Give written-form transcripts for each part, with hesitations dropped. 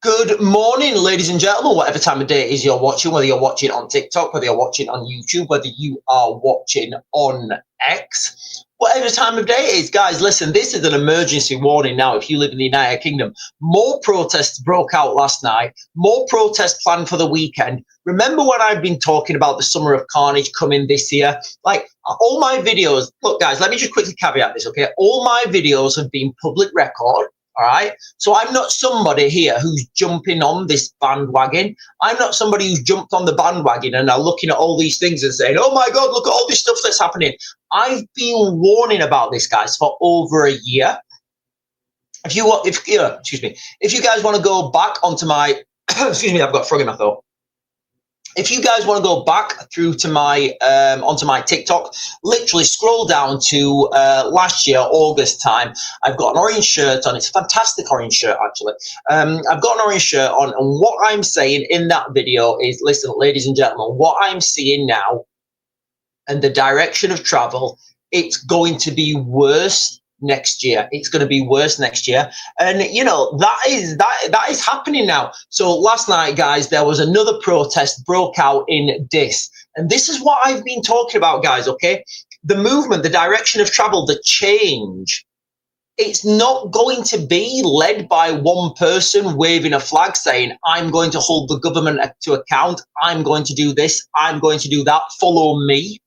Good morning, ladies and gentlemen, whatever time of day it is you're watching, whether you're watching on TikTok, whether you're watching on YouTube, whether you are watching on X, whatever time of day it is. Guys, listen, this is an emergency warning now if you live in the United Kingdom. More protests broke out last night, more protests planned for the weekend. Remember when I've been talking about the summer of carnage coming this year? Like, all my videos, look, guys, let me just quickly caveat this, okay? All my videos have been public record. All right. So I'm not somebody here who's jumping on this bandwagon. I'm not somebody who's jumped on the bandwagon and are looking at all these things and saying, oh my God, look at all this stuff that's happening. I've been warning about this, guys, for over a year. If you guys want to go back onto my, excuse me, I've got a frog in my throat. If you guys want to go back through to my onto my TikTok, literally scroll down to last year, August time. I've got an orange shirt on. It's a fantastic orange shirt, actually. I've got an orange shirt on, and what I'm saying in that video is, listen, ladies and gentlemen, what I'm seeing now and the direction of travel, it's going to be worse next year. It's going to be worse next year, and you know that is happening now. So last night, guys, there was another protest broke out in Dis, and this is what I've been talking about, guys. Okay, the movement, the direction of travel, the change. It's not going to be led by one person waving a flag saying, I'm going to hold the government to account. I'm going to do this. I'm going to do that. Follow me.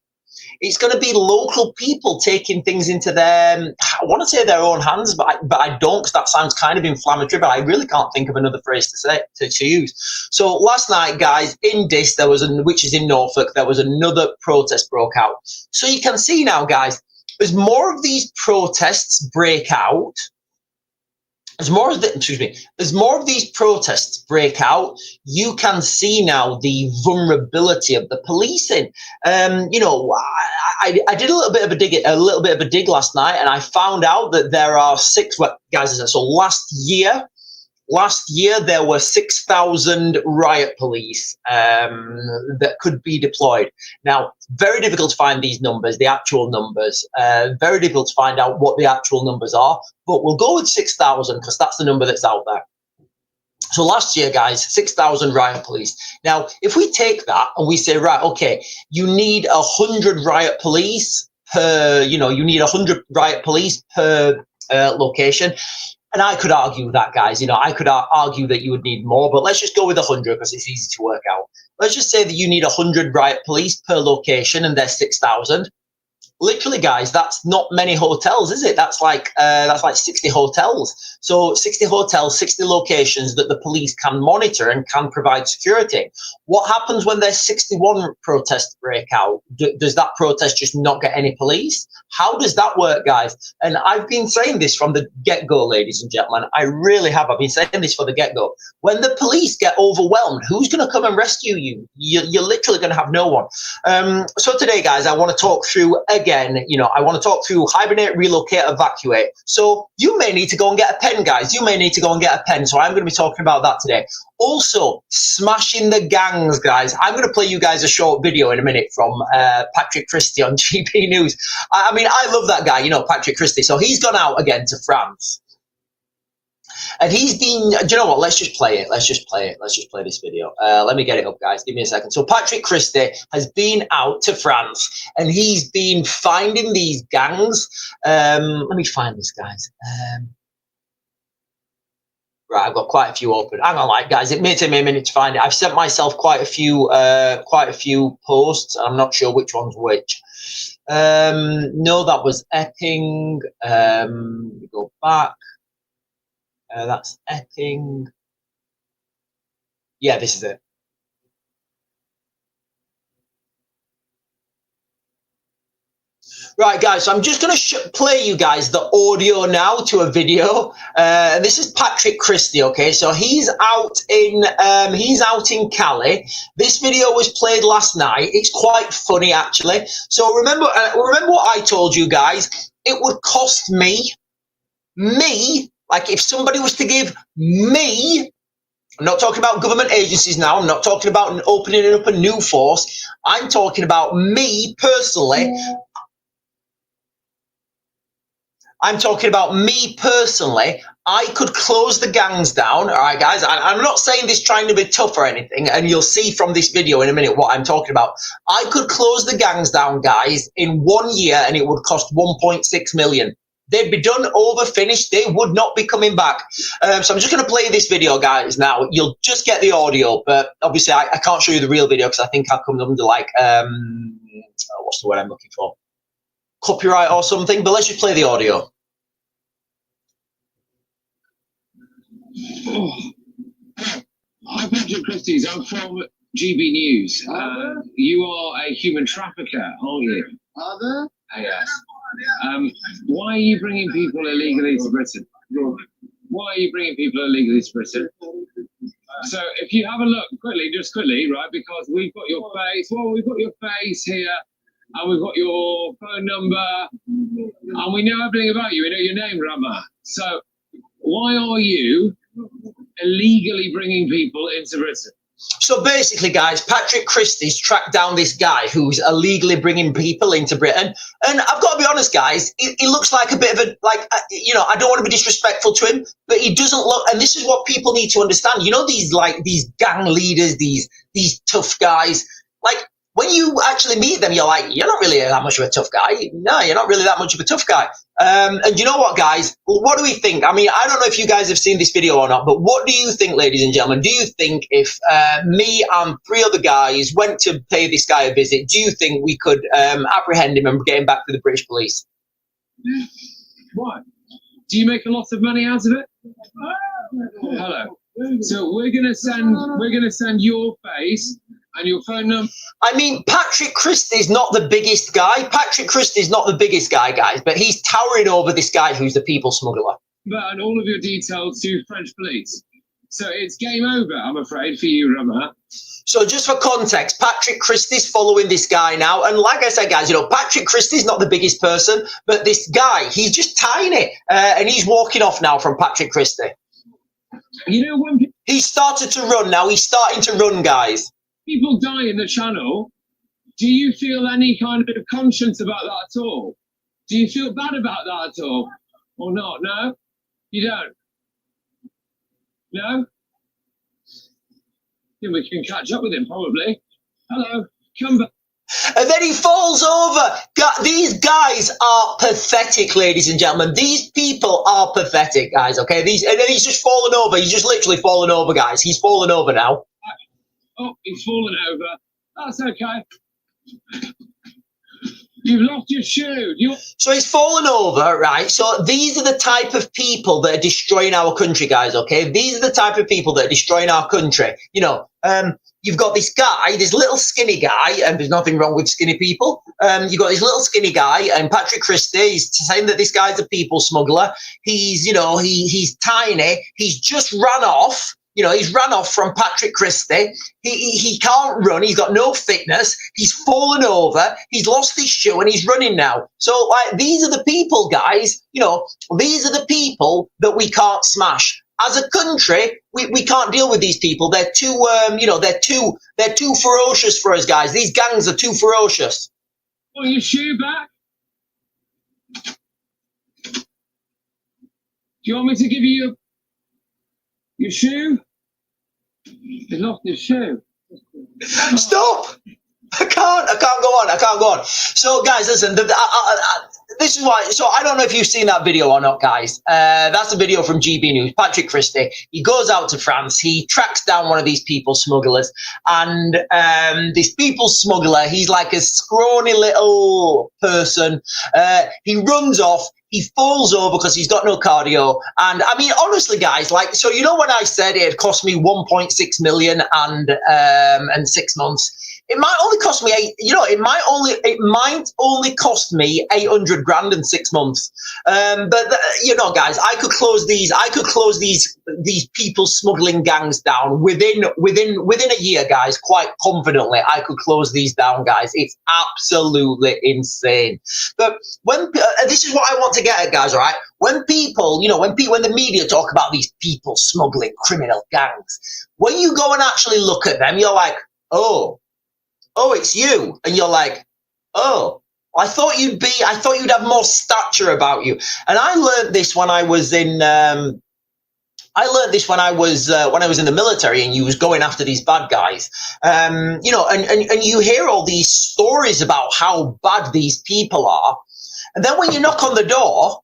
It's going to be local people taking things into their, I want to say their own hands, but I don't, because that sounds kind of inflammatory, but I really can't think of another phrase to use. So last night, guys, in Dis, which is in Norfolk, there was another protest broke out. So you can see now, guys, as more of these protests break out, as more of these protests break out, you can see now the vulnerability of the policing. You know, I did a little bit of a dig last night, and I found out that there are guys. So last year there were 6,000 riot police that could be deployed. Now, very difficult to find these numbers, the actual numbers. Very difficult to find out what the actual numbers are, but we'll go with 6,000 because that's the number that's out there. So last year, guys, 6,000 riot police. Now, if we take that and we say, right, okay, you need 100 riot police per, you need 100 riot police per location. And I could argue that, guys, I could argue that you would need more, but let's just go with 100 because it's easy to work out. Let's just say that you need 100 riot police per location and there's 6,000. Literally, guys, that's not many hotels, is it? That's like 60 hotels. So 60 hotels, 60 locations that the police can monitor and can provide security. What happens when there's 61 protests break out? Does that protest just not get any police? How does that work, guys? And I've been saying this from the get-go, ladies and gentlemen. I really have. I've been saying this for the get-go. When the police get overwhelmed, who's going to come and rescue you? You're literally going to have no one. So today, guys, I want to talk through again, I want to talk through hibernate, relocate, evacuate. So you may need to go and get a pen, guys. You may need to go and get a pen. So I'm going to be talking about that today. Also, smashing the gangs, guys. I'm going to play you guys a short video in a minute from Patrick Christie on GP News. I mean, I love that guy, Patrick Christie. So he's gone out again to France. And he's been, do you know what? Let's just play it. Let's just play this video. Let me get it up, guys. Give me a second. So Patrick Christie has been out to France and he's been finding these gangs. Let me find this, guys. Right, I've got quite a few open. Hang on, guys, it may take me a minute to find it. I've sent myself quite a few posts. I'm not sure which one's which. No, that was Epping. Let me go back. That's Epping. Yeah, this is it. Right, guys, so I'm just going to play you guys the audio now to a video. This is Patrick Christie, okay? So he's out in Calais. This video was played last night. It's quite funny, actually. So remember what I told you guys. It would cost me, like if somebody was to give me, I'm not talking about government agencies now. I'm not talking about opening up a new force. I'm talking about me personally. I'm talking about me personally. I could close the gangs down. All right, guys. I'm not saying this trying to be tough or anything, and you'll see from this video in a minute what I'm talking about. I could close the gangs down, guys, in 1 year, and it would cost 1.6 million. They'd be done, over, finished. They would not be coming back. So I'm just going to play this video, guys, now. You'll just get the audio, but obviously I can't show you the real video because I think I'll come under, like, what's the word I'm looking for? Copyright or something, but let's just play the audio. Oh. Hi, Patrick Christies. I'm from GB News. You are a human trafficker, aren't you? Father? Yes. Why are you bringing people illegally to Britain? Why are you bringing people illegally to Britain? So if you have a look quickly, just quickly, right, because we've got your face, well, we've got your face here, and we've got your phone number, and we know everything about you. We know your name, Rama. So why are you illegally bringing people into Britain? So basically, guys, Patrick Christie's tracked down this guy who's illegally bringing people into Britain. And I've got to be honest, guys, he looks like a bit of a, like, you know, I don't want to be disrespectful to him, but he doesn't look, and this is what people need to understand. You know, these, like, these gang leaders, these tough guys, like, when you actually meet them, you're like, you're not really that much of a tough guy. No, you're not really that much of a tough guy. And you know what, guys? What do we think? I mean, I don't know if you guys have seen this video or not, but what do you think, ladies and gentlemen? Do you think if me and 3 other guys went to pay this guy a visit, do you think we could apprehend him and get him back to the British police? Why? Do you make a lot of money out of it? Hello. So we're gonna send your face and your phone number. I mean, Patrick Christie's not the biggest guy. Patrick Christie's not the biggest guy, guys, but he's towering over this guy who's the people smuggler. And all of your details to French police. So it's game over, I'm afraid, for you, Rama. So just for context, Patrick Christie's following this guy now. And like I said, guys, you know, Patrick Christie's not the biggest person, but this guy, he's just tiny. And he's walking off now from Patrick Christie. You know, when he started to run now. He's starting to run, guys. People die in the channel. Do you feel any kind of conscience about that at all? Do you feel bad about that at all? Or not? No? You don't? No? Then we can catch up with him, probably. Hello, come back. And then he falls over. These guys are pathetic, ladies and gentlemen. These people are pathetic, guys, okay? And then he's just fallen over. He's just literally fallen over, guys. He's fallen over now. Oh, he's fallen over. That's okay. You've lost your shoe. So he's fallen over, right? So these are the type of people that are destroying our country, guys, okay? These are the type of people that are destroying our country. You know, you've got this guy, this little skinny guy, and there's nothing wrong with skinny people. You've got this little skinny guy, and Patrick Christie is saying that this guy's a people smuggler. He's, you know, he's tiny. He's just ran off. You know, he's ran off from Patrick Christie. He can't run. He's got no fitness. He's fallen over. He's lost his shoe and he's running now. So, like, these are the people, guys. You know, these are the people that we can't smash. As a country, we can't deal with these people. They're too, you know, they're too ferocious for us, guys. These gangs are too ferocious. Want your shoe back? Do you want me to give you your shoe? He's lost his shoe. Stop! I can't go on. So, guys, listen, this is why. So, I don't know if you've seen that video or not, guys. That's a video from GB News. Patrick Christie. He goes out to France. He tracks down one of these people smugglers. And this people smuggler, he's like a scrawny little person. He runs off. He falls over because he's got no cardio. And I mean, honestly, guys, like, so you know when I said it cost me 1.6 million and 6 months? It might only cost me it might only cost me 800 grand in 6 months. But you know, guys, I could close these people smuggling gangs down within a year, guys. Quite confidently, I could close these down, guys. It's absolutely insane. But when this is what I want to get at, guys. All right, when people, you know, when the media talk about these people smuggling criminal gangs, when you go and actually look at them, you're like, oh, it's you. And you're like, oh, I thought you'd have more stature about you. And I learned this when I was in I learned this when I was in the military, and you was going after these bad guys. You know, and you hear all these stories about how bad these people are, and then when you knock on the door,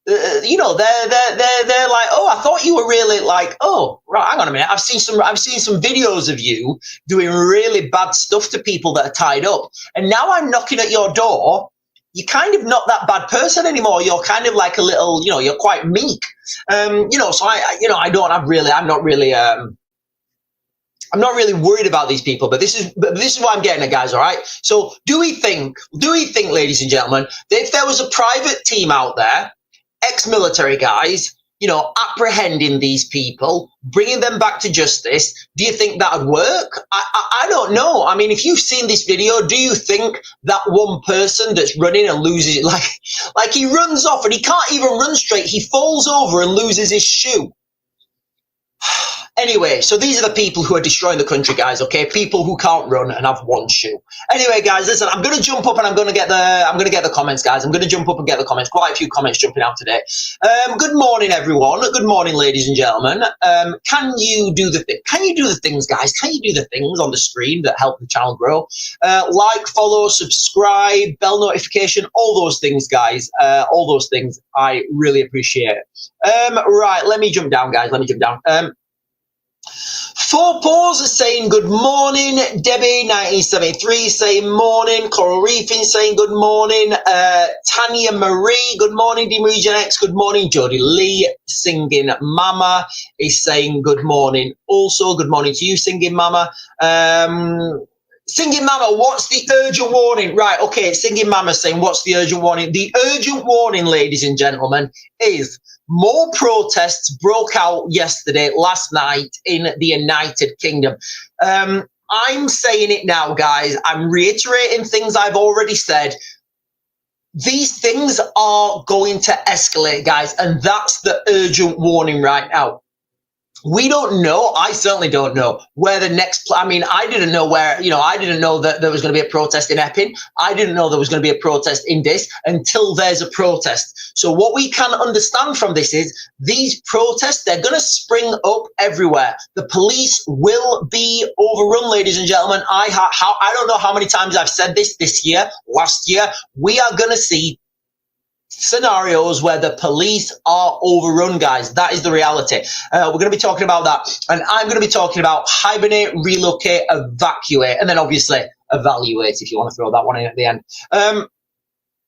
you know, they're like, oh, I thought you were really like, oh, right, hang on a minute, I've seen some videos of you doing really bad stuff to people that are tied up, and now I'm knocking at your door. You're kind of not that bad person anymore. You're kind of like a little, you know, you're quite meek. You know, so I'm not really worried about these people, but this is what I'm getting at, guys. All right. So do we think, ladies and gentlemen, that if there was a private team out there, ex-military guys, you know, apprehending these people, bringing them back to justice, do you think that would work? I don't know. I mean, if you've seen this video, do you think that one person that's running and loses it, like he runs off and he can't even run straight, he falls over and loses his shoe? Anyway, so these are the people who are destroying the country, guys, okay? People who can't run and have one shoe. Anyway, guys, listen, I'm going to jump up and I'm going to get the comments, guys. I'm going to jump up and get the comments. Quite a few comments jumping out today. Good morning, everyone. Good morning, ladies and gentlemen. Can you do the things, guys? Can you do the things on the screen that help the channel grow? Like, follow, subscribe, bell notification, all those things, guys. All those things I really appreciate. Right, let me jump down, guys. Let me jump down. Four Paws is saying good morning. Debbie 1973 saying morning. Coral Reefing saying good morning. Tanya Marie, good morning. Demugen X, good morning. Jodie Lee singing Mama is saying good morning. Also, good morning to you, Singing Mama. Singing Mama, what's the urgent warning? Right, okay, Singing Mama saying what's the urgent warning? The urgent warning, ladies and gentlemen, is more protests broke out last night in the United Kingdom. I'm saying it now, guys. I'm reiterating things I've already said. These things are going to escalate, guys, and that's the urgent warning right now. We don't know. I certainly don't know where the next. I mean, I didn't know where. You know, I didn't know that there was going to be a protest in Epping. I didn't know there was going to be a protest in this until there's a protest. So what we can understand from this is these protests, they're going to spring up everywhere. The police will be overrun, ladies and gentlemen. I don't know how many times I've said this year, last year. We are going to see scenarios where the police are overrun, guys. That is the reality. We're going to be talking about that, and I'm going to be talking about hibernate, relocate, evacuate, and then obviously evaluate, if you want to throw that one in at the end.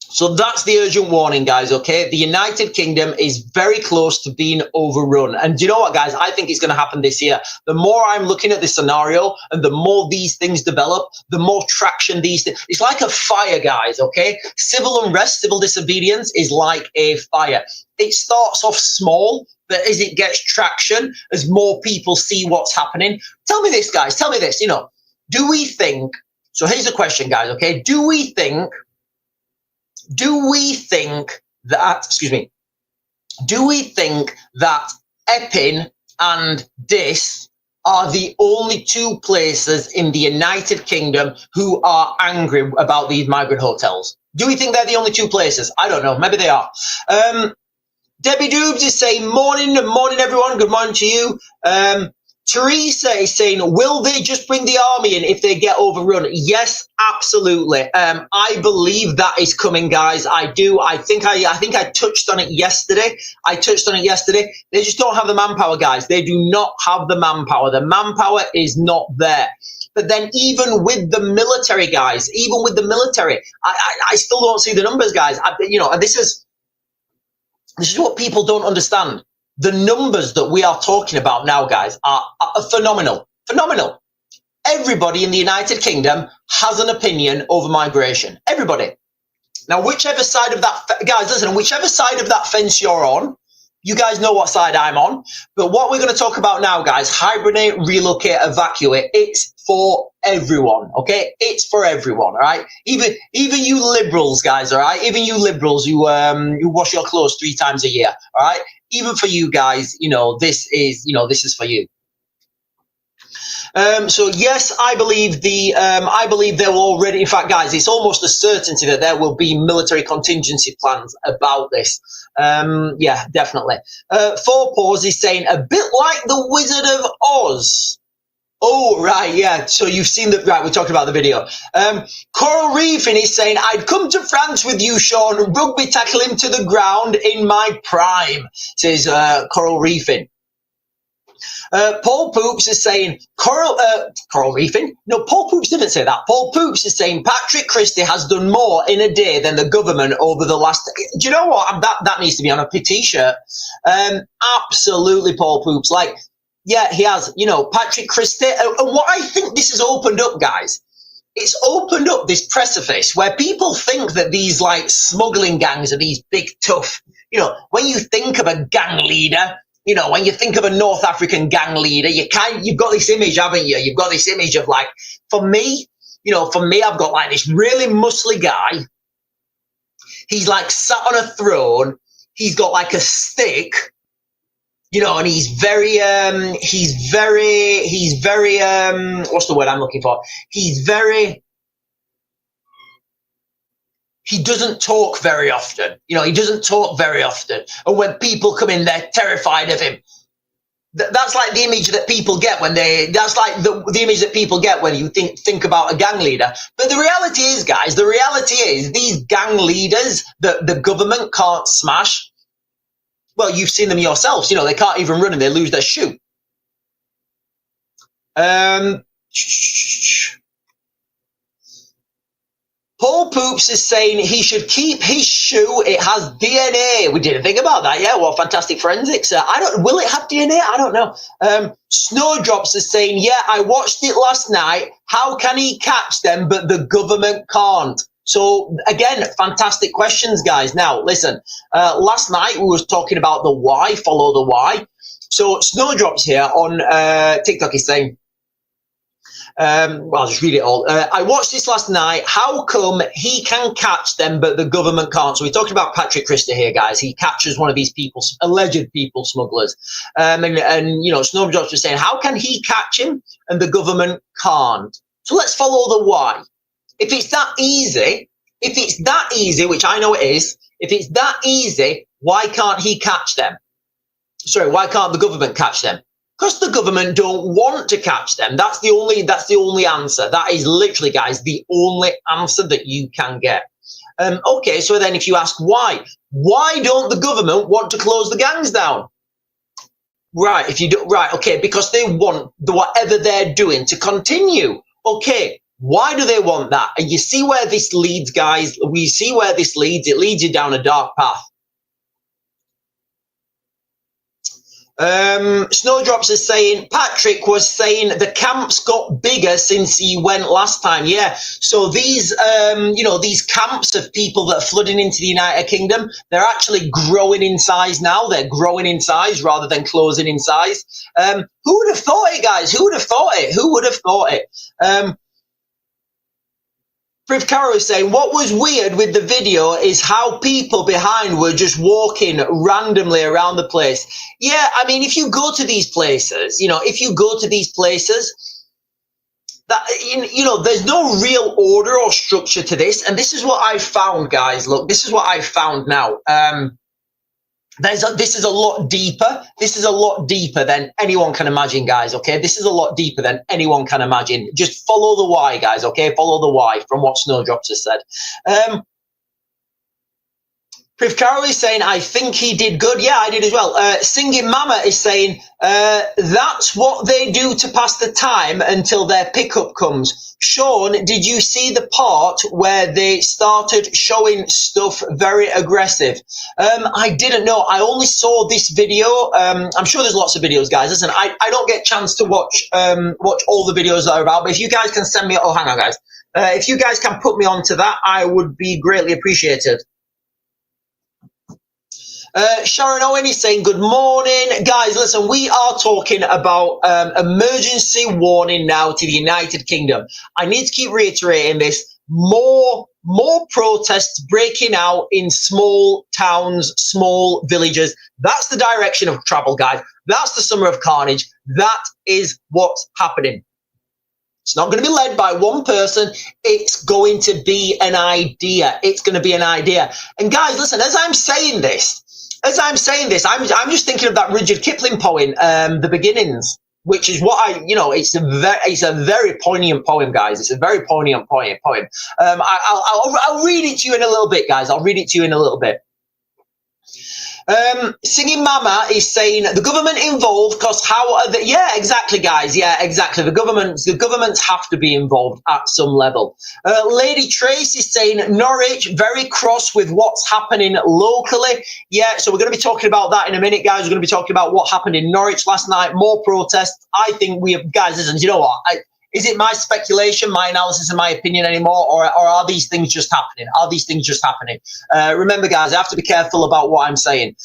So that's the urgent warning, guys, okay? The United Kingdom is very close to being overrun. And do you know what, guys? I think it's going to happen this year. The more I'm looking at this scenario and the more these things develop, the more traction these things. It's like a fire, guys, okay? Civil unrest, civil disobedience is like a fire. It starts off small, but as it gets traction, as more people see what's happening. Tell me this, guys. Tell me this, you know, do we think, so here's the question, guys, okay? Do we think that Epping and Dis are the only two places in the United Kingdom who are angry about these migrant hotels? Do we think they're the only two places? I don't know. Maybe they are. Debbie Doobs is saying morning everyone. Good morning to you. Teresa is saying, will they just bring the army in if they get overrun? Yes, absolutely. I believe that is coming, guys. I do. I think I touched on it yesterday. They just don't have the manpower, guys. They do not have the manpower. The manpower is not there. But then even with the military, guys, I still don't see the numbers, guys. You know, and this is what people don't understand. The numbers that we are talking about now, guys, are phenomenal. Phenomenal. Everybody in the United Kingdom has an opinion over migration. Everybody. Now, whichever side of that, guys, listen, whichever side of that fence you're on, you guys know what side I'm on. But what we're going to talk about now, guys, hibernate, relocate, evacuate, it's for everyone, okay? It's for everyone, all right? Even you liberals, guys, all right? Even you liberals who wash your clothes 3 times a year, all right? Even for you guys, you know, this is for you. So yes, I believe there will already, in fact, guys, it's almost a certainty that there will be military contingency plans about this. Yeah, definitely. Four Paws is saying a bit like the Wizard of Oz. Oh, right, yeah. So you've seen the, right, we talked about the video. Coral Reefing is saying, I'd come to France with you, Sean, rugby tackle him to the ground in my prime, says Coral Reefing. Paul Poops is saying, Coral Reefing? No, Paul Poops didn't say that. Paul Poops is saying, Patrick Christie has done more in a day than the government over the last... Do you know what? That needs to be on a t-shirt. Absolutely, Paul Poops. Like, yeah, he has, you know, Patrick Christie. And what I think this has opened up, guys, it's opened up this precipice where people think that these, like, smuggling gangs are these big, tough, you know, when you think of a gang leader, you know, when you think of a North African gang leader, you've got this image, haven't you? You've got this image of, like, for me, I've got, like, this really muscly guy. He's, like, sat on a throne. He's got, like, a stick. You know, and he's very, what's the word I'm looking for? He doesn't talk very often. You know, he doesn't talk very often. And when people come in, they're terrified of him. That's like the image that people get when that's like the image that people get when you think about a gang leader. But the reality is, guys, these gang leaders that the government can't smash. Well, you've seen them yourselves. You know, they can't even run and they lose their shoe. Paul Poops is saying he should keep his shoe. It has DNA. We didn't think about that. Yeah, well, fantastic forensics. Will it have DNA? I don't know. Snowdrops is saying, yeah, I watched it last night. How can he catch them, but the government can't? So, again, fantastic questions, guys. Now, listen, last night we was talking about the why, follow the why. So, Snowdrops here on TikTok is saying, well, I'll just read it all. I watched this last night. How come he can catch them, but the government can't? So, we're talking about Patrick Christie here, guys. He captures one of these alleged people smugglers. And you know, Snowdrops was saying, how can he catch him and the government can't? So, let's follow the why. If it's that easy, which I know it is, if it's that easy, why can't he catch them? Sorry, why can't the government catch them? Because the government don't want to catch them. That's the only answer. That is literally, guys, the only answer that you can get. Okay, so then if you ask why don't the government want to close the gangs down? Right, okay, because they want whatever they're doing to continue. Okay. Why do they want that? And you see where this leads, guys. We see where this leads. It leads you down a dark path. Snowdrops is saying, Patrick was saying the camps got bigger since he went last time. Yeah. So these, these camps of people that are flooding into the United Kingdom, they're actually growing in size now. They're growing in size rather than closing in size. Who would have thought it, guys? Who would have thought it? Who would have thought it? Priv Caro is saying, what was weird with the video is how people behind were just walking randomly around the place. Yeah, I mean, if you go to these places, that, you know, there's no real order or structure to this. And this is what I found, guys. Look, this is what I found now. This is a lot deeper. This is a lot deeper than anyone can imagine, guys, okay? This is a lot deeper than anyone can imagine. Just follow the why, guys, okay? Follow the why from what Snowdrops has said. Priv Carroll is saying, I think he did good. Yeah, I did as well. Singing Mama is saying, that's what they do to pass the time until their pickup comes. Sean, did you see the part where they started showing stuff very aggressive? I didn't know. I only saw this video. I'm sure there's lots of videos, guys. Listen, I don't get a chance to watch all the videos that are about, but if you guys can send me, oh, hang on, guys. If you guys can put me onto that, I would be greatly appreciated. Sharon Owen is saying, good morning. Guys, listen, we are talking about emergency warning now to the United Kingdom. I need to keep reiterating this. More protests breaking out in small towns, small villages. That's the direction of travel, guys. That's the summer of carnage. That is what's happening. It's not going to be led by one person. It's going to be an idea. It's going to be an idea. And guys, listen, as I'm saying this, I'm just thinking of that Rudyard Kipling poem, The Beginnings, which is what it's a very poignant poem, guys. It's a very poignant poem. I'll read it to you in a little bit, guys. I'll read it to you in a little bit. Singing Mama is saying the government involved because how are the, yeah, exactly, guys. Yeah, exactly. The governments have to be involved at some level. Lady Trace is saying Norwich very cross with what's happening locally. Yeah, so we're going to be talking about that in a minute, guys. We're going to be talking about what happened in Norwich last night. More protests. I think we have, guys. Listen, you know what? Is it my speculation, my analysis, and my opinion anymore, or are these things just happening? Are these things just happening? Remember, guys, I have to be careful about what I'm saying.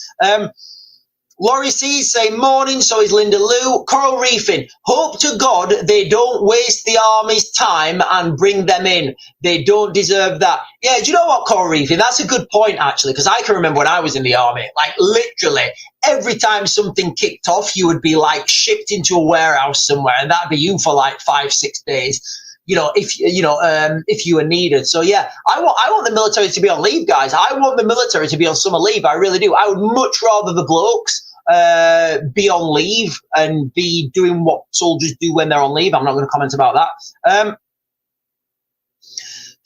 Laurie C is saying morning, so is Linda Lou. Coral Reefing, hope to God they don't waste the army's time and bring them in. They don't deserve that. Yeah, do you know what, Coral Reefing? That's a good point, actually, because I can remember when I was in the army, like literally every time something kicked off, you would be like shipped into a warehouse somewhere, and that'd be you for like 5-6 days. If you were needed. So yeah, I want the military to be on leave, guys. I want the military to be on summer leave. I really do. I would much rather the blokes be on leave and be doing what soldiers do when they're on leave. I'm not going to comment about that.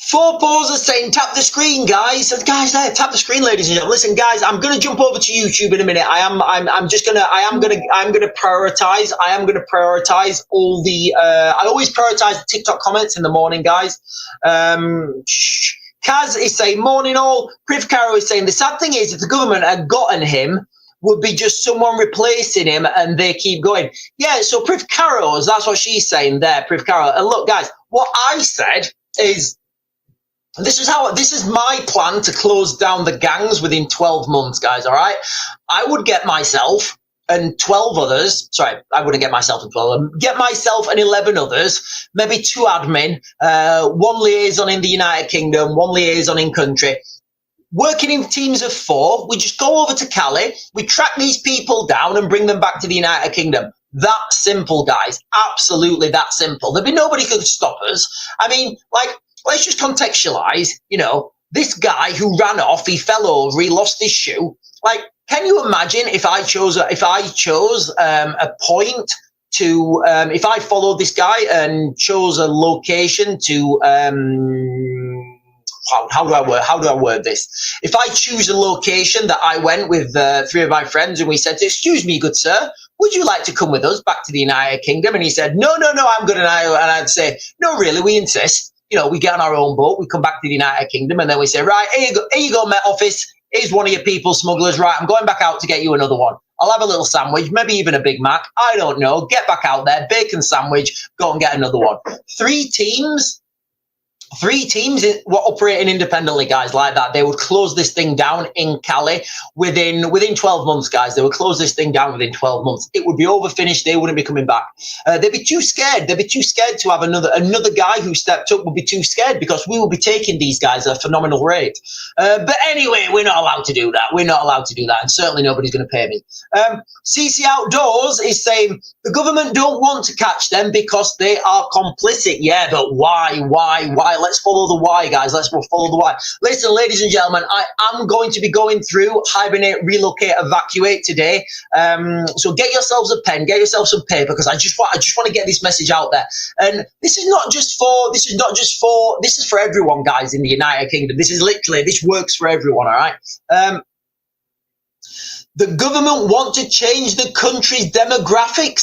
Four Paws are saying tap the screen, guys. So guys, there, tap the screen, ladies and gentlemen. Listen, guys, I'm going to jump over to YouTube in a minute. I'm going to prioritize. I am going to prioritize all the. I always prioritize the TikTok comments in the morning, guys. Kaz is saying morning all. Priv Caro is saying the sad thing is if the government had gotten him, would be just someone replacing him, and they keep going. Yeah. So Priv Caro's, that's what she's saying there, Priv Caro. And look, guys, what I said is. This is my plan to close down the gangs within 12 months, guys, all right? I would get myself and 12 others, sorry, I wouldn't get myself and 12, get myself and 11 others, maybe 2 admin, 1 liaison in the United Kingdom, 1 liaison in country, working in teams of 4. We just go over to Cali, we track these people down and bring them back to the United Kingdom. That simple, guys, absolutely that simple. There'd be nobody who could stop us. I mean, like, let's just contextualize, this guy who ran off, he fell over, he lost his shoe. Like, can you imagine if I chose a point to, if I followed this guy and chose a location to, how do I word this? If I choose a location that I went with 3 of my friends and we said, excuse me, good sir, would you like to come with us back to the United Kingdom? And he said, no, I'm good. And I'd say, no, really, we insist. We get on our own boat, we come back to the United Kingdom, and then we say, right, here you go, Met Office. Here's one of your people smugglers. Right, I'm going back out to get you another one. I'll have a little sandwich, maybe even a Big Mac. I don't know. Get back out there, bacon sandwich, go and get another one. 3 teams were operating independently, guys, like that. They would close this thing down in Cali within 12 months, guys. They would close this thing down within 12 months. It would be over, finished. They wouldn't be coming back. They'd be too scared. They'd be too scared to have another guy who stepped up would be too scared because we will be taking these guys at a phenomenal rate. But anyway, we're not allowed to do that. We're not allowed to do that. And certainly nobody's going to pay me. CC Outdoors is saying the government don't want to catch them because they are complicit. Yeah, but why? Let's follow the why, guys. Let's follow the why. Listen, ladies and gentlemen, I am going to be going through hibernate, relocate, evacuate today. So get yourselves a pen, get yourself some paper, because I just want to get this message out there. And this is for everyone, guys, in the United Kingdom. This works for everyone, all right? The government want to change the country's demographics,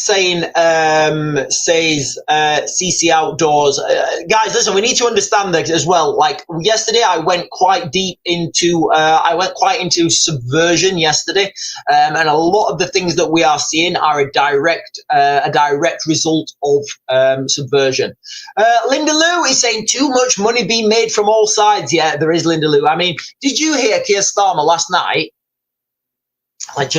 says CC Outdoors. Guys, listen, we need to understand that as well. Like yesterday, I went quite deep into subversion yesterday, and a lot of the things that we are seeing are a direct result of subversion. Linda Lou is saying too much money being made from all sides. Yeah, there is, Linda Lou. I mean, did you hear Keir Starmer last night? I'm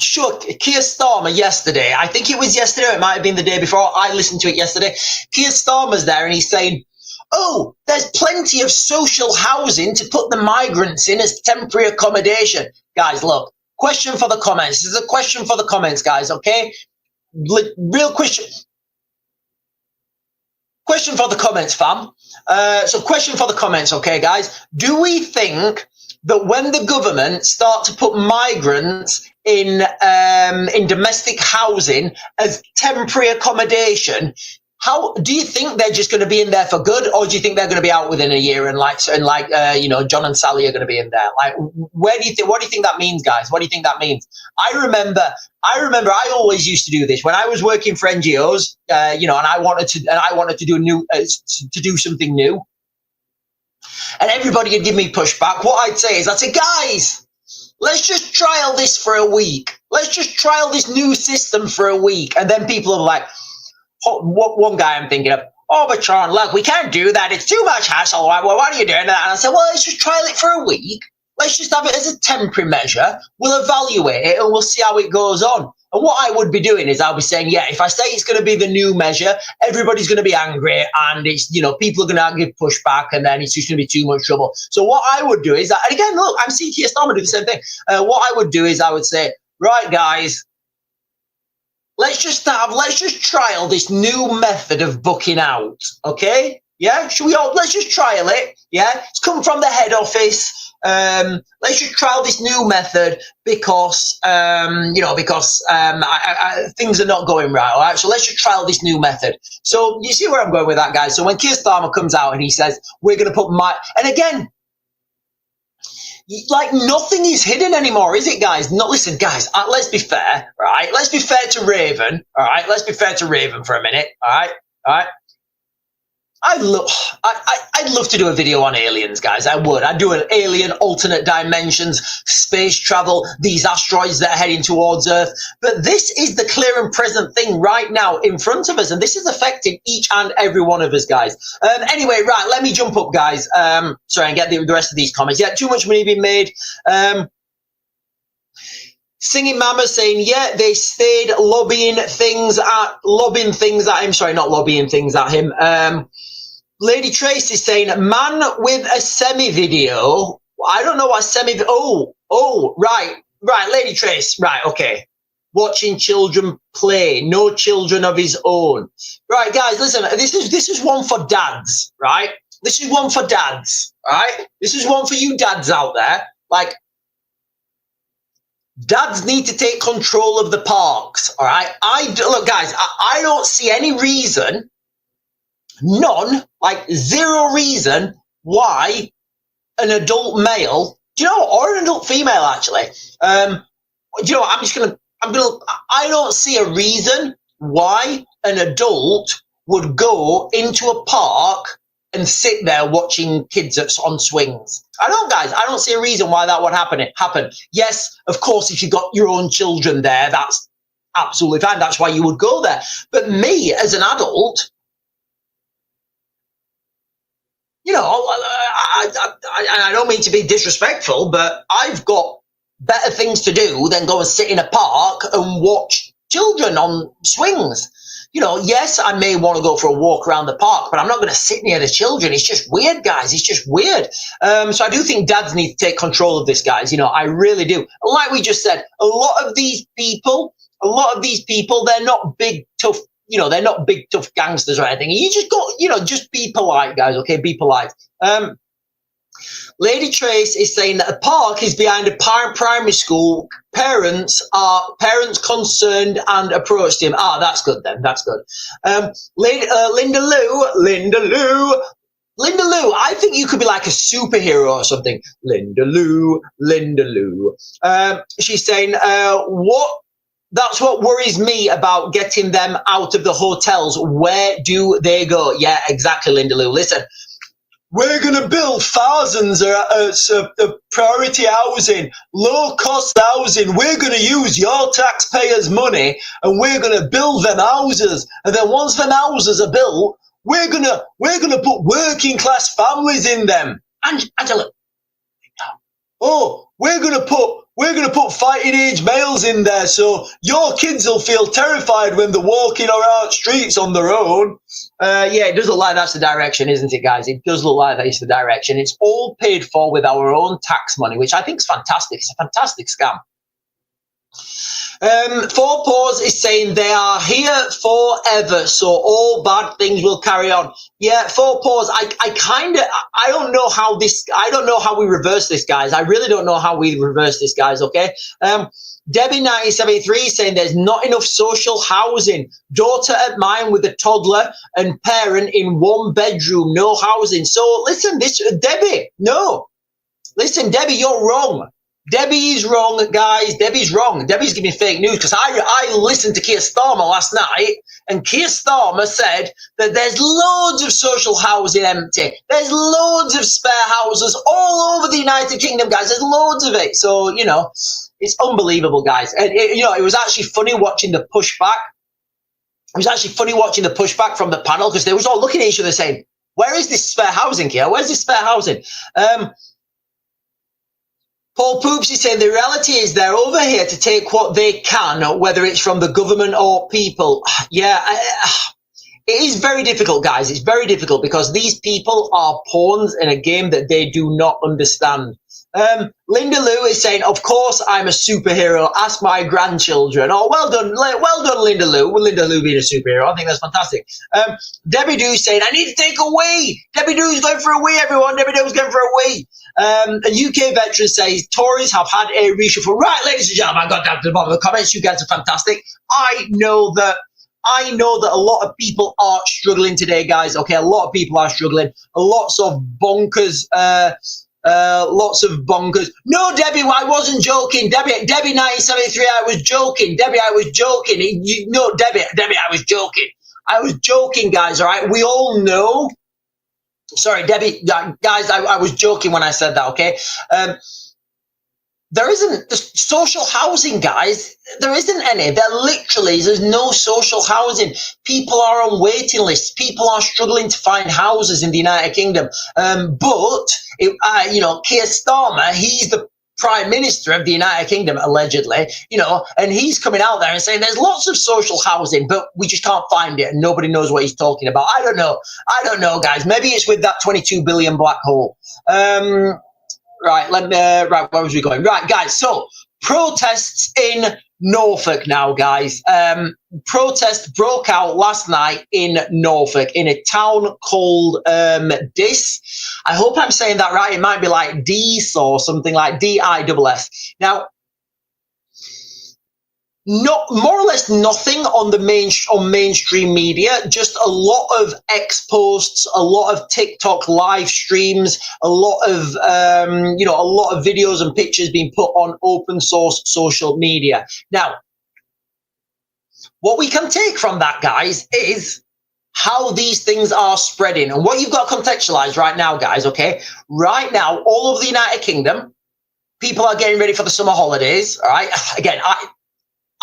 sure Keir Starmer yesterday, I think it was yesterday, or it might have been the day before, I listened to it yesterday. Keir Starmer's there and he's saying, oh, there's plenty of social housing to put the migrants in as temporary accommodation. Guys, look, question for the comments. This is a question for the comments, guys, okay? Real question. question for the comments, fam. So question for the comments, okay, guys. Do we think that when the government start to put migrants in domestic housing as temporary accommodation, how do you think they're just going to be in there for good, or do you think they're going to be out within a year and you know, John and Sally are going to be in there? Like, what do you think that means, guys? What do you think that means? I remember I always used to do this when I was working for NGOs, you know, and I wanted to do something new, and everybody would give me pushback. What I'd say, guys, let's just trial this for a week. Let's just trial this new system for a week, and then people are like, one guy I'm thinking of, oh, but Sean, look, we can't do that. It's too much hassle. Why are you doing that? And I said, well, let's just trial it for a week. Let's just have it as a temporary measure. We'll evaluate it and we'll see how it goes on. And what I would be doing is I'll be saying, yeah, if I say it's going to be the new measure, everybody's going to be angry, and it's, you know, people are going to give pushback, and then it's just going to be too much trouble. So what I would do is, and again, look, I'm CTS, I'm going to do the same thing. What I would do is I would say, right, guys, let's just trial this new method of booking out, okay? Yeah, let's just trial it. Yeah, it's come from the head office. Let's just trial this new method because things are not going right. All right, so let's just trial this new method. So you see where I'm going with that, guys. So when Keir Starmer comes out and he says we're going to put and again, like, nothing is hidden anymore, is it, guys? No, listen, guys, let's be fair, right? Let's be fair to Raven, all right? Let's be fair to Raven for a minute, all right? I'd love to do a video on aliens, guys. I would. I'd do an alien, alternate dimensions, space travel, these asteroids that are heading towards Earth. But this is the clear and present thing right now in front of us, and this is affecting each and every one of us, guys. Anyway, right, let me jump up, guys. Sorry, and get the rest of these comments. Yeah, too much money being made. Singing Mama saying, yeah, they stayed lobbying things at him. Sorry, not lobbying things at him. Lady Tracy saying, man with a semi video. I don't know what semi. Right, Lady Trace. Right, okay. Watching children play, no children of his own. Right, guys, listen. This is one for dads, right? This is one for dads, right? This is one for you dads out there. Like, dads need to take control of the parks, all right? Look, guys, I don't see any reason. None, like zero reason why an adult male, or an adult female actually, I don't see a reason why an adult would go into a park and sit there watching kids on swings. I don't see a reason why that would happen. Yes, of course, if you've got your own children there, that's absolutely fine. That's why you would go there. But me as an adult, I don't mean to be disrespectful, but I've got better things to do than go and sit in a park and watch children on swings. Yes, I may want to go for a walk around the park, but I'm not going to sit near the children. It's just weird, guys. It's just weird. So I do think dads need to take control of this, guys. I really do. Like we just said, a lot of these people, they're not big, tough, they're not big, tough gangsters or anything. You just got, just be polite, guys, okay? Be polite. Lady Trace is saying that the park is behind a primary school. Parents concerned and approached him. That's good then. That's good. Linda Lou, I think you could be like a superhero or something. Linda Lou. She's saying, that's what worries me about getting them out of the hotels. Where do they go? Yeah, exactly, Linda Lou. Listen, we're going to build thousands of priority housing, low-cost housing. We're going to use your taxpayers' money, and we're going to build them houses. And then once them houses are built, we're going to put working-class families in them. And Angela, we're going to put fighting age males in there, so your kids will feel terrified when they're walking around streets on their own. Yeah, it does look like that's the direction, isn't it, guys? It does look like that's the direction. It's all paid for with our own tax money, which I think is fantastic. It's a fantastic scam. Four Paws is saying they are here forever, so all bad things will carry on. Yeah, Four Paws, I don't know how we reverse this, guys. I really don't know how we reverse this, guys, okay? Debbie 1973 is saying there's not enough social housing. Daughter at mine with a toddler and parent in one bedroom, no housing. So listen, Debbie, no. Listen, Debbie, you're wrong. Debbie is wrong, guys. Debbie's wrong. Debbie's giving fake news because I listened to Keir Starmer last night, and Keir Starmer said that there's loads of social housing empty. There's loads of spare houses all over the United Kingdom, guys. There's loads of it. So, you know, it's unbelievable, guys. And, it was actually funny watching the pushback. It was actually funny watching the pushback from the panel because they was all looking at each other saying, where is this spare housing, Keir? Where's this spare housing? Paul Poops is saying the reality is they're over here to take what they can, whether it's from the government or people. Yeah, it is very difficult, guys. It's very difficult because these people are pawns in a game that they do not understand. Linda Lou is saying, of course I'm a superhero. Ask my grandchildren. Oh, well done, Linda Lou. Well, Linda Lou being a superhero. I think that's fantastic. Debbie Doo saying, I need to take a wee. Debbie Doo's going for a wee, everyone. Debbie Doo's going for a wee. A UK veteran says, Tories have had a reshuffle. Right, ladies and gentlemen, I got down to the bottom of the comments. You guys are fantastic. I know that a lot of people are struggling today, guys. Okay, a lot of people are struggling. Lots of bonkers. No, Debbie, I wasn't joking. Debbie 1973, I was joking. Debbie, I was joking. Debbie, I was joking. I was joking, guys, all right? We all know. Sorry, Debbie, guys, I was joking when I said that, okay? There isn't the social housing, guys. There isn't any. There's no social housing. People are on waiting lists. People are struggling to find houses in the United Kingdom. But Keir Starmer, he's the Prime Minister of the United Kingdom, allegedly, and he's coming out there and saying there's lots of social housing, but we just can't find it, and nobody knows what he's talking about. I don't know, guys. Maybe it's with that 22 billion black hole. Right, where was we going? Right, guys, so protests in Norfolk now, guys. Protest broke out last night in Norfolk in a town called Diss. I hope I'm saying that right. It might be like Diss or something like D-I-S-S. Now, more or less nothing on mainstream media, just a lot of X posts, a lot of TikTok live streams, a lot of videos and pictures being put on open source social media. Now, what we can take from that, guys, is how these things are spreading. And what you've got to contextualize right now, guys, okay? Right now, all over the United Kingdom, people are getting ready for the summer holidays, all right? Again,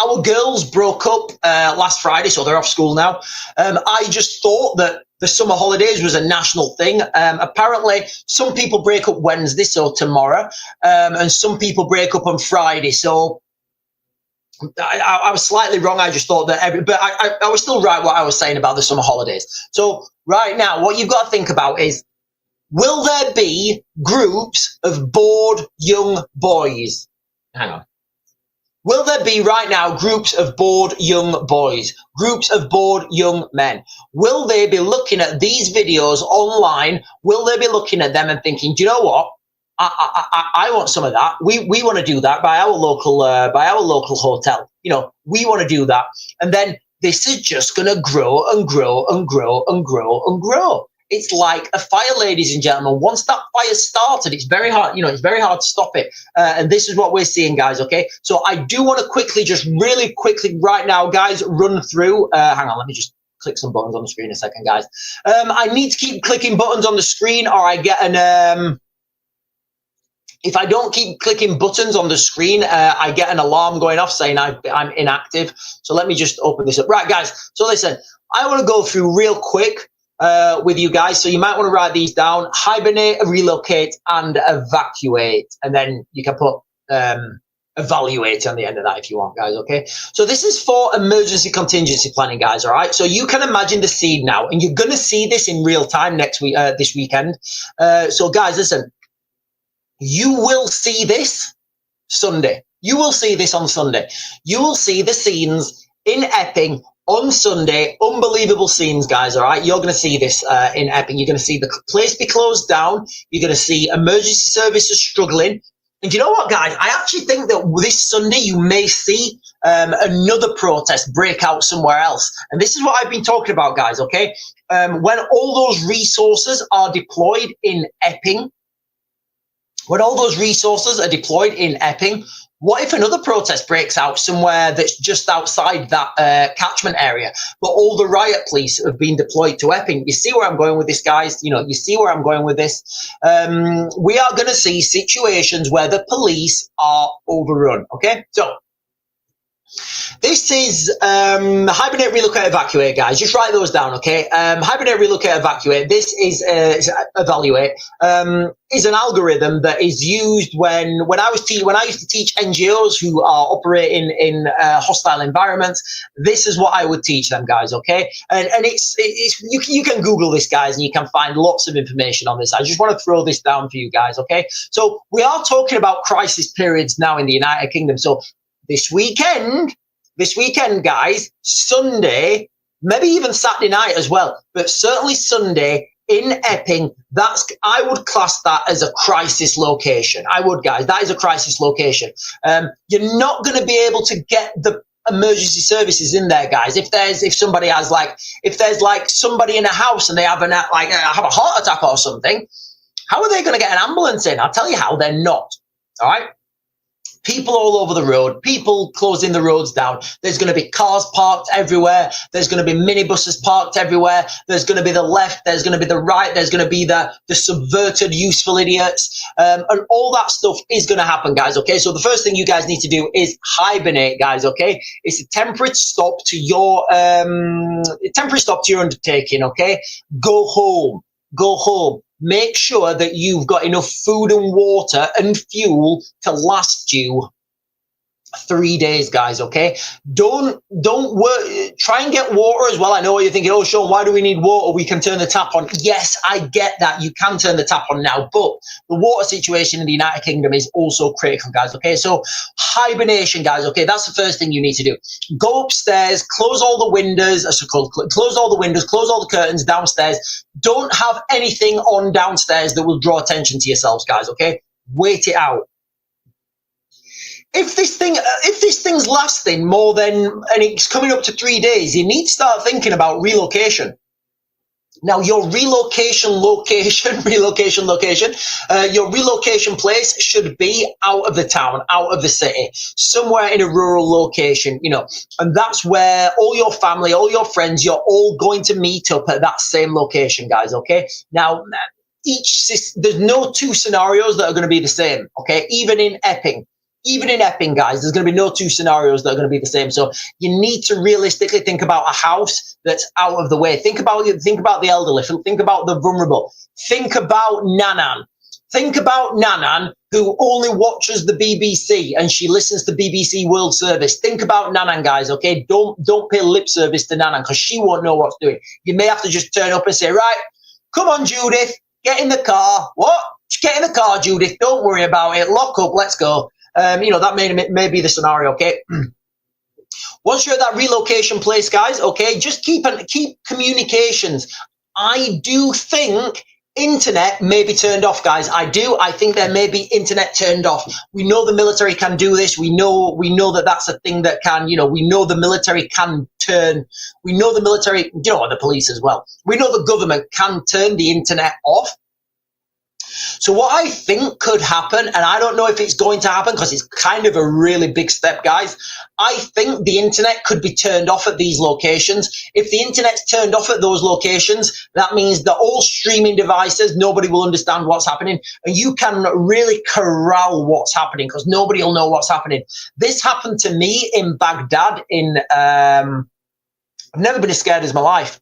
our girls broke up last Friday, so they're off school now. I just thought that the summer holidays was a national thing. Apparently, some people break up Wednesday, so tomorrow, and some people break up on Friday. So I was slightly wrong. I just thought that but I was still right what I was saying about the summer holidays. So right now, what you've got to think about is, will there be groups of bored young boys? Hang on. Will there be right now groups of bored young boys, groups of bored young men? Will they be looking at these videos online? Will they be looking at them and thinking, do you know what? I want some of that. We want to do that by our local hotel. We want to do that. And then this is just going to grow and grow and grow and grow and grow. It's like a fire, ladies and gentlemen. Once that fire started, it's very hard, it's very hard to stop it. And this is what we're seeing, guys, okay? So I do want to really quickly right now, guys, run through. Hang on, let me just click some buttons on the screen a second, guys. I need to keep clicking buttons on the screen or I get an... If I don't keep clicking buttons on the screen, I get an alarm going off saying I'm inactive. So let me just open this up. Right, guys, so listen, I want to go through real quick with you guys. So you might want to write these down: hibernate, relocate, and evacuate. And then you can put evaluate on the end of that if you want, guys, okay? So this is for emergency contingency planning, guys, all right? So you can imagine the scene now, and you're going to see this in real time this weekend. So, guys, listen. You will see this Sunday. You will see this on Sunday. You will see the scenes in Epping on Sunday. Unbelievable scenes, guys, all right? You're going to see this in Epping. You're going to see the place be closed down. You're going to see emergency services struggling. And you know what, guys? I actually think that this Sunday you may see another protest break out somewhere else. And this is what I've been talking about, guys, okay? When all those resources are deployed in Epping, what if another protest breaks out somewhere that's just outside that catchment area, but all the riot police have been deployed to Epping? You see where I'm going with this, guys? You see where I'm going with this? We are going to see situations where the police are overrun, okay? So this is hibernate, relocate, evacuate, guys. Just write those down, okay? Hibernate, relocate, evacuate. This is evaluate. Is an algorithm that is used when I used to teach NGOs who are operating in hostile environments. This is what I would teach them, guys, okay? And it's you can Google this, guys, and you can find lots of information on this. I just want to throw this down for you guys, okay? So we are talking about crisis periods now in the United Kingdom. So this weekend, guys, Sunday, maybe even Saturday night as well, but certainly Sunday in Epping, I would class that as a crisis location. I would, guys. That is a crisis location. You're not going to be able to get the emergency services in there, guys. If there's somebody like somebody in a house and they have a heart attack or something, how are they going to get an ambulance in? I'll tell you how. They're not. All right. People all over the road, people closing the roads down. There's going to be cars parked everywhere. There's going to be minibuses parked everywhere. There's going to be the left. There's going to be the right. There's going to be the subverted, useful idiots. And all that stuff is going to happen, guys, okay? So the first thing you guys need to do is hibernate, guys, okay? It's a temporary stop to your undertaking, okay? Go home. Go home. Make sure that you've got enough food and water and fuel to last you 3 days, guys, okay? Don't work. Try and get water as well. I know what you're thinking, oh, Sean, why do we need water? We can turn the tap on. Yes, I get that. You can turn the tap on now, but the water situation in the United Kingdom is also critical, guys, okay? So hibernation, guys, okay? That's the first thing you need to do. Go upstairs, close all the windows, close all the curtains downstairs. Don't have anything on downstairs that will draw attention to yourselves, guys, okay? Wait it out. If this thing's lasting more than, and it's coming up to 3 days, you need to start thinking about relocation. Now, your relocation place should be out of the town, out of the city, somewhere in a rural location, and that's where all your family, all your friends, you're all going to meet up at that same location, guys, okay? Now, there's no two scenarios that are going to be the same, okay? Even in Epping, guys, there's going to be no two scenarios that are going to be the same. So you need to realistically think about a house that's out of the way. Think about the elderly. Think about the vulnerable. Think about Nanan. Think about Nanan, who only watches the BBC and she listens to BBC World Service. Think about Nanan, guys, okay? Don't pay lip service to Nanan because she won't know what's doing. You may have to just turn up and say, right, come on, Judith, get in the car. What? Get in the car, Judith. Don't worry about it. Lock up. Let's go. That may be the scenario, okay? Once you're at that relocation place, guys, okay, just keep communications. I do think internet may be turned off, guys. I think there may be internet turned off. We know the military can do this. We know that that's a thing that can, we know the military can turn, the police as well. We know the government can turn the internet off. So what I think could happen, and I don't know if it's going to happen because it's kind of a really big step, guys. I think the internet could be turned off at these locations. If the internet's turned off at those locations, that means that all streaming devices, nobody will understand what's happening. And you can really corral what's happening because nobody will know what's happening. This happened to me in Baghdad I've never been as scared as my life.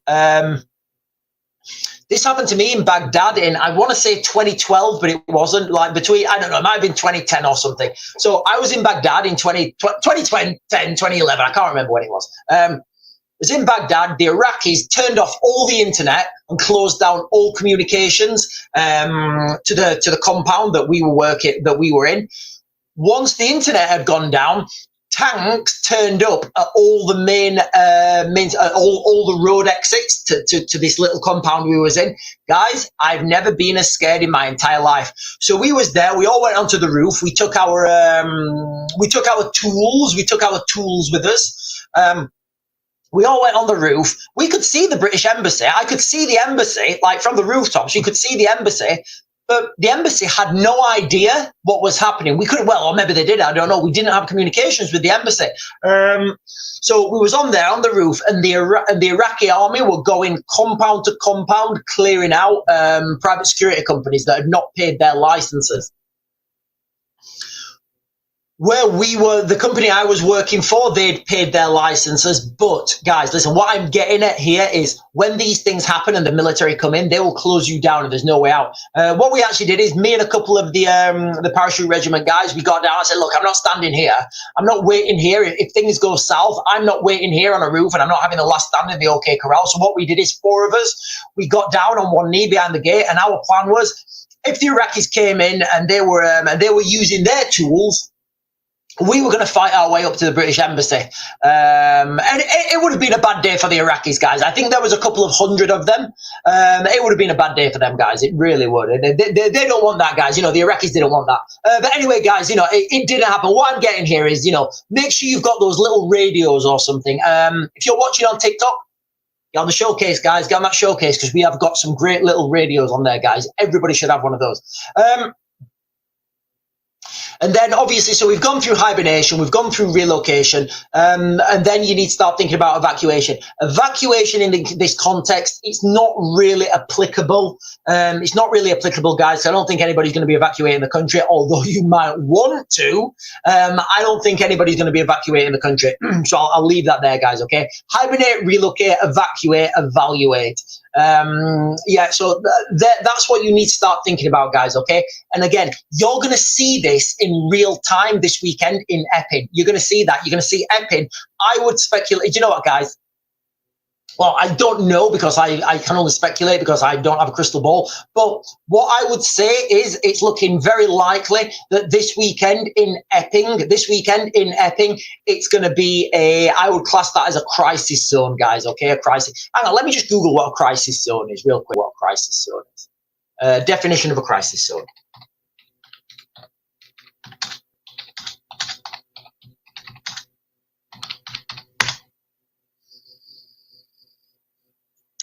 This happened to me in Baghdad in, I want to say 2012, but it wasn't, like between, I don't know, it might have been 2010 or something. So I was in Baghdad in 2010, 2011, I can't remember when it was. I was in Baghdad, the Iraqis turned off all the internet and closed down all communications to the compound that we were in. once the internet had gone down, tanks turned up at all the all the road exits to this little compound we was in. Guys, I've never been as scared in my entire life. So we was there. We all went onto the roof. We took our tools. We took our tools with us. We all went on the roof. We could see the British embassy. I could see the embassy, like from the rooftops. You could see the embassy. But the embassy had no idea what was happening. We couldn't, well, or maybe they did, I don't know. We didn't have communications with the embassy. So we was on there on the roof, and the Iraqi army were going compound to compound, clearing out private security companies that had not paid their licenses. Where we were, the company I was working for, they'd paid their licenses. But guys, listen, what I'm getting at here is when these things happen and the military come in, they will close you down and there's no way out. What we actually did is me and a couple of the parachute regiment guys, we got down and said, look, I'm not standing here. I'm not waiting here. If things go south, I'm not waiting here on a roof, and I'm not having the last stand in the OK Corral. So what we did is 4 of us, we got down on one knee behind the gate, and our plan was if the Iraqis came in and they were using their tools, we were going to fight our way up to the British embassy. And it would have been a bad day for the Iraqis, guys. I think there was a couple of hundred of them. It would have been a bad day for them, guys. It really would. They don't want that, guys. You know, the Iraqis didn't want that. But anyway, guys, you know, it didn't happen. What I'm getting here is, you know, make sure you've got those little radios or something. If you're watching on TikTok, get on the showcase, guys. Get on that showcase, because we have got some great little radios on there, guys. Everybody should have one of those. And then obviously, so we've gone through hibernation, we've gone through relocation, and then you need to start thinking about evacuation. Evacuation in this context, it's not really applicable. It's not really applicable, guys. I don't think anybody's going to be evacuating the country, although you might want to. I don't think anybody's going to be evacuating the country. So I'll leave that there, guys, okay? Hibernate, relocate, evacuate, evaluate. Yeah, so that's what you need to start thinking about, guys, okay? And again, you're going to see this in real time this weekend in Epping. You're going to see that. You're going to see Epping. I would speculate. Do you know what, guys? Well, I don't know, because I can only speculate because I don't have a crystal ball. But what I would say is it's looking very likely that this weekend in Epping, it's going to be I would class that as a crisis zone, guys, okay? A crisis. Hang on, let me just Google what a crisis zone is real quick. What a crisis zone is. Definition of a crisis zone.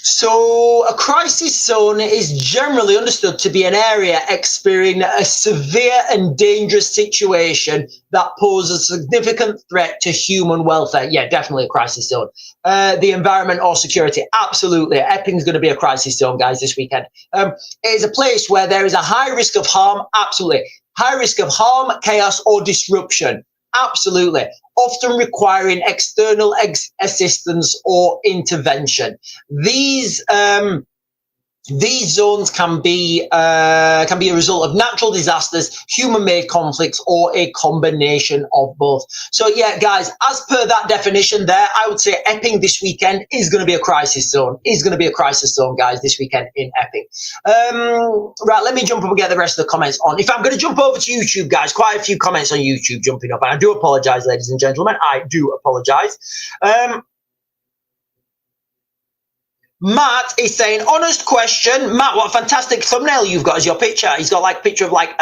So a crisis zone is generally understood to be an area experiencing a severe and dangerous situation that poses a significant threat to human welfare. Yeah, definitely a crisis zone. The environment or security, absolutely. Epping's going to be a crisis zone, guys, this weekend. It is a place where there is a high risk of harm, absolutely. High risk of harm, chaos, or disruption. Absolutely. Often requiring external assistance or intervention. These zones can be a result of natural disasters, human-made conflicts, or a combination of both. So yeah, guys, as per that definition there, I would say Epping this weekend is going to be a crisis zone. Is going to be a crisis zone, guys, this weekend in Epping. Right, let me jump up and get the rest of the comments on. If I'm going to jump over to YouTube, guys, quite a few comments on YouTube jumping up, and I do apologise, ladies and gentlemen. I do apologise. Matt is saying, honest question. Matt, what a fantastic thumbnail you've got as your picture. He's got like a picture of like,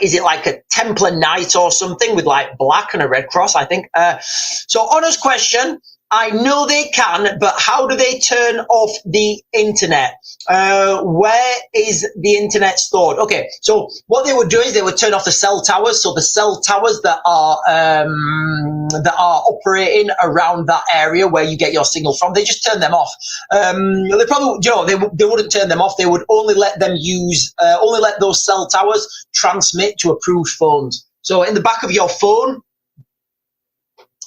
is it like a Templar Knight or something with like black and a red cross, I think. So honest question. I know they can, but how do they turn off the internet? Where is the internet stored? Okay, so what they would do is they would turn off the cell towers. So the cell towers that are operating around that area where you get your signal from, they just turn them off. They probably, you know, they wouldn't turn them off. They would only let them only let those cell towers transmit to approved phones. So in the back of your phone,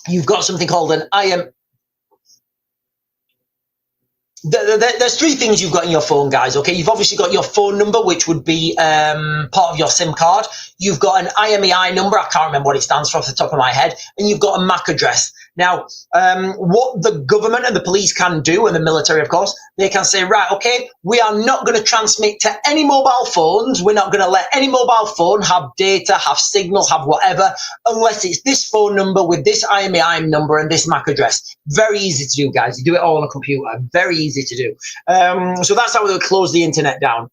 you've got something called an There's 3 things you've got in your phone, guys, okay? You've obviously got your phone number, which would be part of your SIM card. You've got an IMEI number. I can't remember what it stands for off the top of my head. And you've got a MAC address. Now, what the government and the police can do, and the military, of course, they can say, right, okay, we are not going to transmit to any mobile phones. We're not going to let any mobile phone have data, have signal, have whatever, unless it's this phone number with this IMEI number and this MAC address. Very easy to do, guys. You do it all on a computer. Very easy to do. So that's how we'll close the internet down.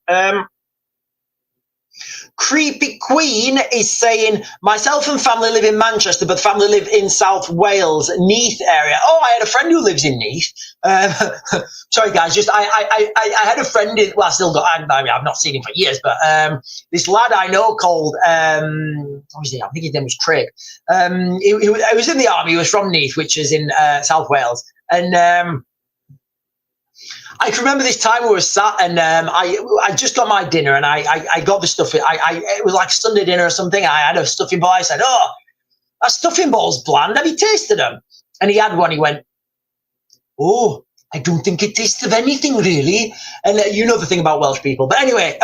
Creepy Queen is saying, myself and family live in Manchester, but family live in South Wales, Neath area. Oh, I had a friend who lives in Neath. Sorry, guys, just I had a friend in, well, I still got, I mean, I've not seen him for years, but this lad I know called, what was he? I think his name was Craig. He was in the army. He was from Neath, which is in South Wales. And I can remember this time we were sat and I just got my dinner and I got the stuff. It was like Sunday dinner or something. I had a stuffing ball. I said, oh, that stuffing ball's bland. Have you tasted them? And he had one. He went, oh, I don't think it tastes of anything really. And you know the thing about Welsh people. But anyway,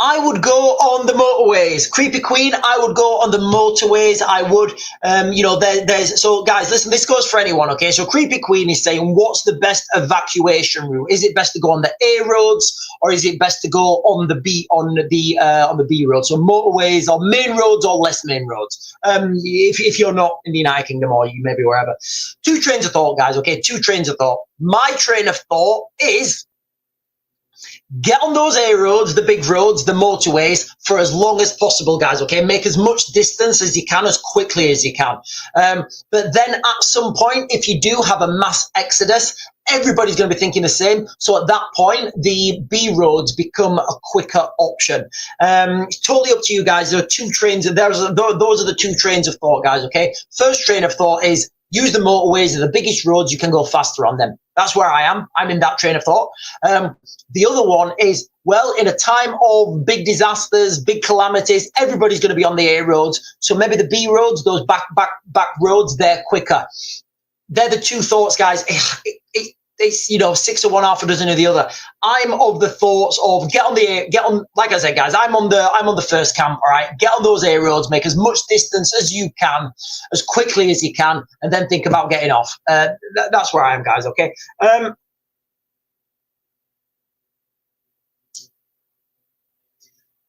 I would go on the motorways. Creepy Queen, I would go on the motorways. I would, you know, there's, so guys, listen, this goes for anyone, okay? So Creepy Queen is saying, what's the best evacuation route? Is it best to go on the A roads or is it best to go on the B road? So motorways or main roads or less main roads. If you're not in the United Kingdom or you maybe wherever. Two trains of thought, guys, okay? Two trains of thought. My train of thought is, get on those A roads, the big roads, the motorways for as long as possible, guys, okay? Make as much distance as you can, as quickly as you can. But then at some point, if you do have a mass exodus, everybody's going to be thinking the same. So at that point, the B roads become a quicker option. It's totally up to you guys. There are two trains. Those are the two trains of thought, guys, okay? First train of thought is use the motorways, are the biggest roads, you can go faster on them. That's where I am. I'm in that train of thought. The other one is, well, in a time of big disasters, big calamities, everybody's going to be on the A roads. So maybe the B roads, those back roads, they're quicker. They're the two thoughts, guys. It's, you know, 6 of one, half a dozen of the other. I'm of the thoughts of get on, like I said, guys, I'm on the first camp, all right? Get on those A roads, make as much distance as you can, as quickly as you can, and then think about getting off. That's where I am, guys, okay?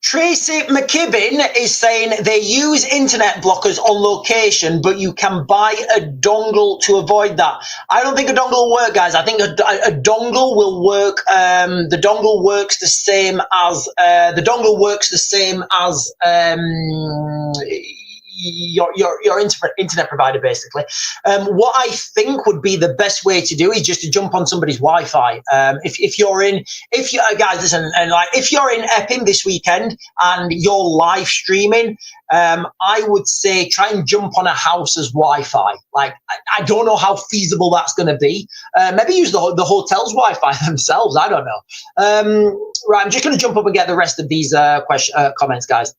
Tracy McKibben is saying they use internet blockers on location, but you can buy a dongle to avoid that. I don't think a dongle will work, guys. I think a dongle will work. The dongle works the same as your internet provider, basically. What I think would be the best way to do is just to jump on somebody's Wi-Fi. If you're guys, listen, and like if you're in Epping this weekend and you're live streaming, I would say try and jump on a house's Wi-Fi. Like I don't know how feasible that's going to be. Maybe use the hotel's Wi-Fi themselves. I don't know. Right, I'm just going to jump up and get the rest of these comments, guys.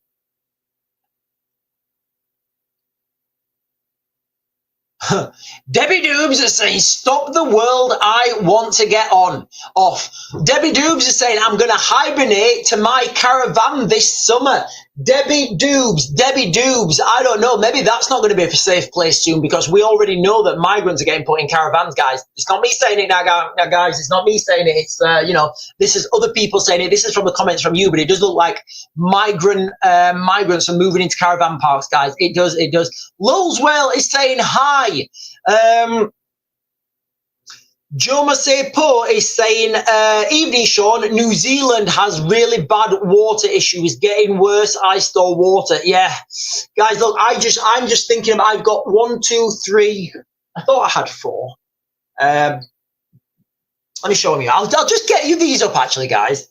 Debbie Doobs is saying, stop the world, I want to get off. Debbie Doobs is saying, I'm going to hibernate to my caravan this summer. Debbie Doobs, I don't know, maybe that's not going to be a safe place soon, because we already know that migrants are getting put in caravans, guys. It's not me saying it now, guys. It's not me saying it. It's, you know, this is other people saying it. This is from the comments from you, but it does look like migrants are moving into caravan parks, guys. It does. Lulswell is saying hi. Joe Masepo is saying, evening, Sean. New Zealand has really bad water issues, getting worse. I store water. Yeah, guys, look, I'm just thinking. I've got 1, 2, 3. I thought I had 4. Let me show you. I'll just get you these up, actually, guys.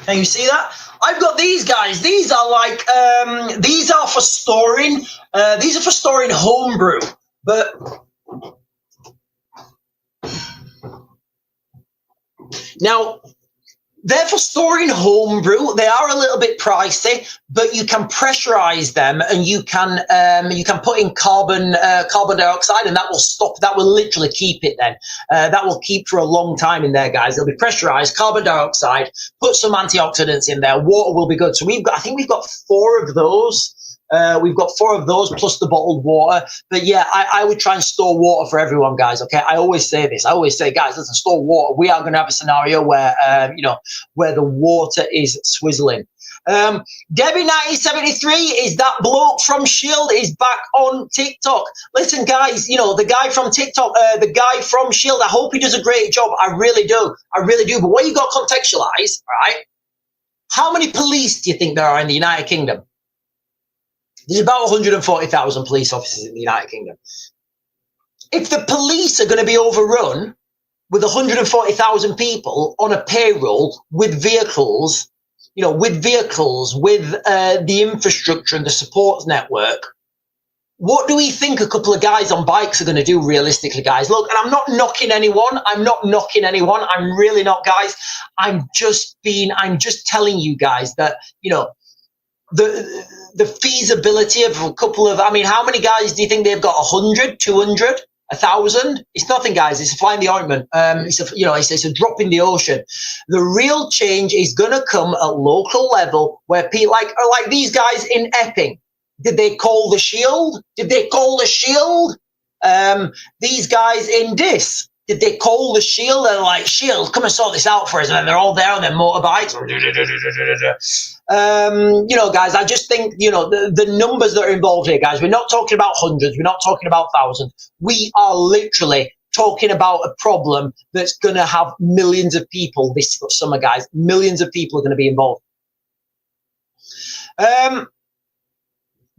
Can you see that? I've got these, guys. These are like, these are for storing. These are for storing homebrew. But now, they're for storing homebrew. They are a little bit pricey, but you can pressurize them, and you can put in carbon dioxide, and that will stop. That will literally keep it. Then that will keep for a long time in there, guys. It'll be pressurized, carbon dioxide. Put some antioxidants in there. Water will be good. So I think we've got 4 of those. We've got 4 of those plus the bottled water. But yeah, I would try and store water for everyone, guys. Okay, I always say this. I always say, guys, listen, store water. We are going to have a scenario where where the water is swizzling. Debbie 1973 is that bloke from Shield is back on TikTok. Listen, guys, the guy from TikTok, the guy from Shield. I hope he does a great job. I really do. But what you got to contextualize, right? How many police do you think there are in the United Kingdom? There's about 140,000 police officers in the United Kingdom. If the police are going to be overrun with 140,000 people on a payroll with vehicles, with the infrastructure and the support network, what do we think a couple of guys on bikes are going to do realistically, guys? Look, and I'm not knocking anyone. I'm really not, guys. I'm just telling you guys that, the feasibility of a couple of, how many guys do you think they've got? 100, 200, 1,000? It's nothing, guys. It's a fly in the ointment. It's a drop in the ocean. The real change is going to come at local level, where people like these guys in Epping. Did they call the Shield? These guys in Dis. Did they call the Shield? They're like, Shield, come and sort this out for us. And then they're all there on their motorbikes. Guys, I just think, the numbers that are involved here, guys, we're not talking about hundreds. We're not talking about thousands. We are literally talking about a problem that's going to have millions of people this summer, guys. Millions of people are going to be involved.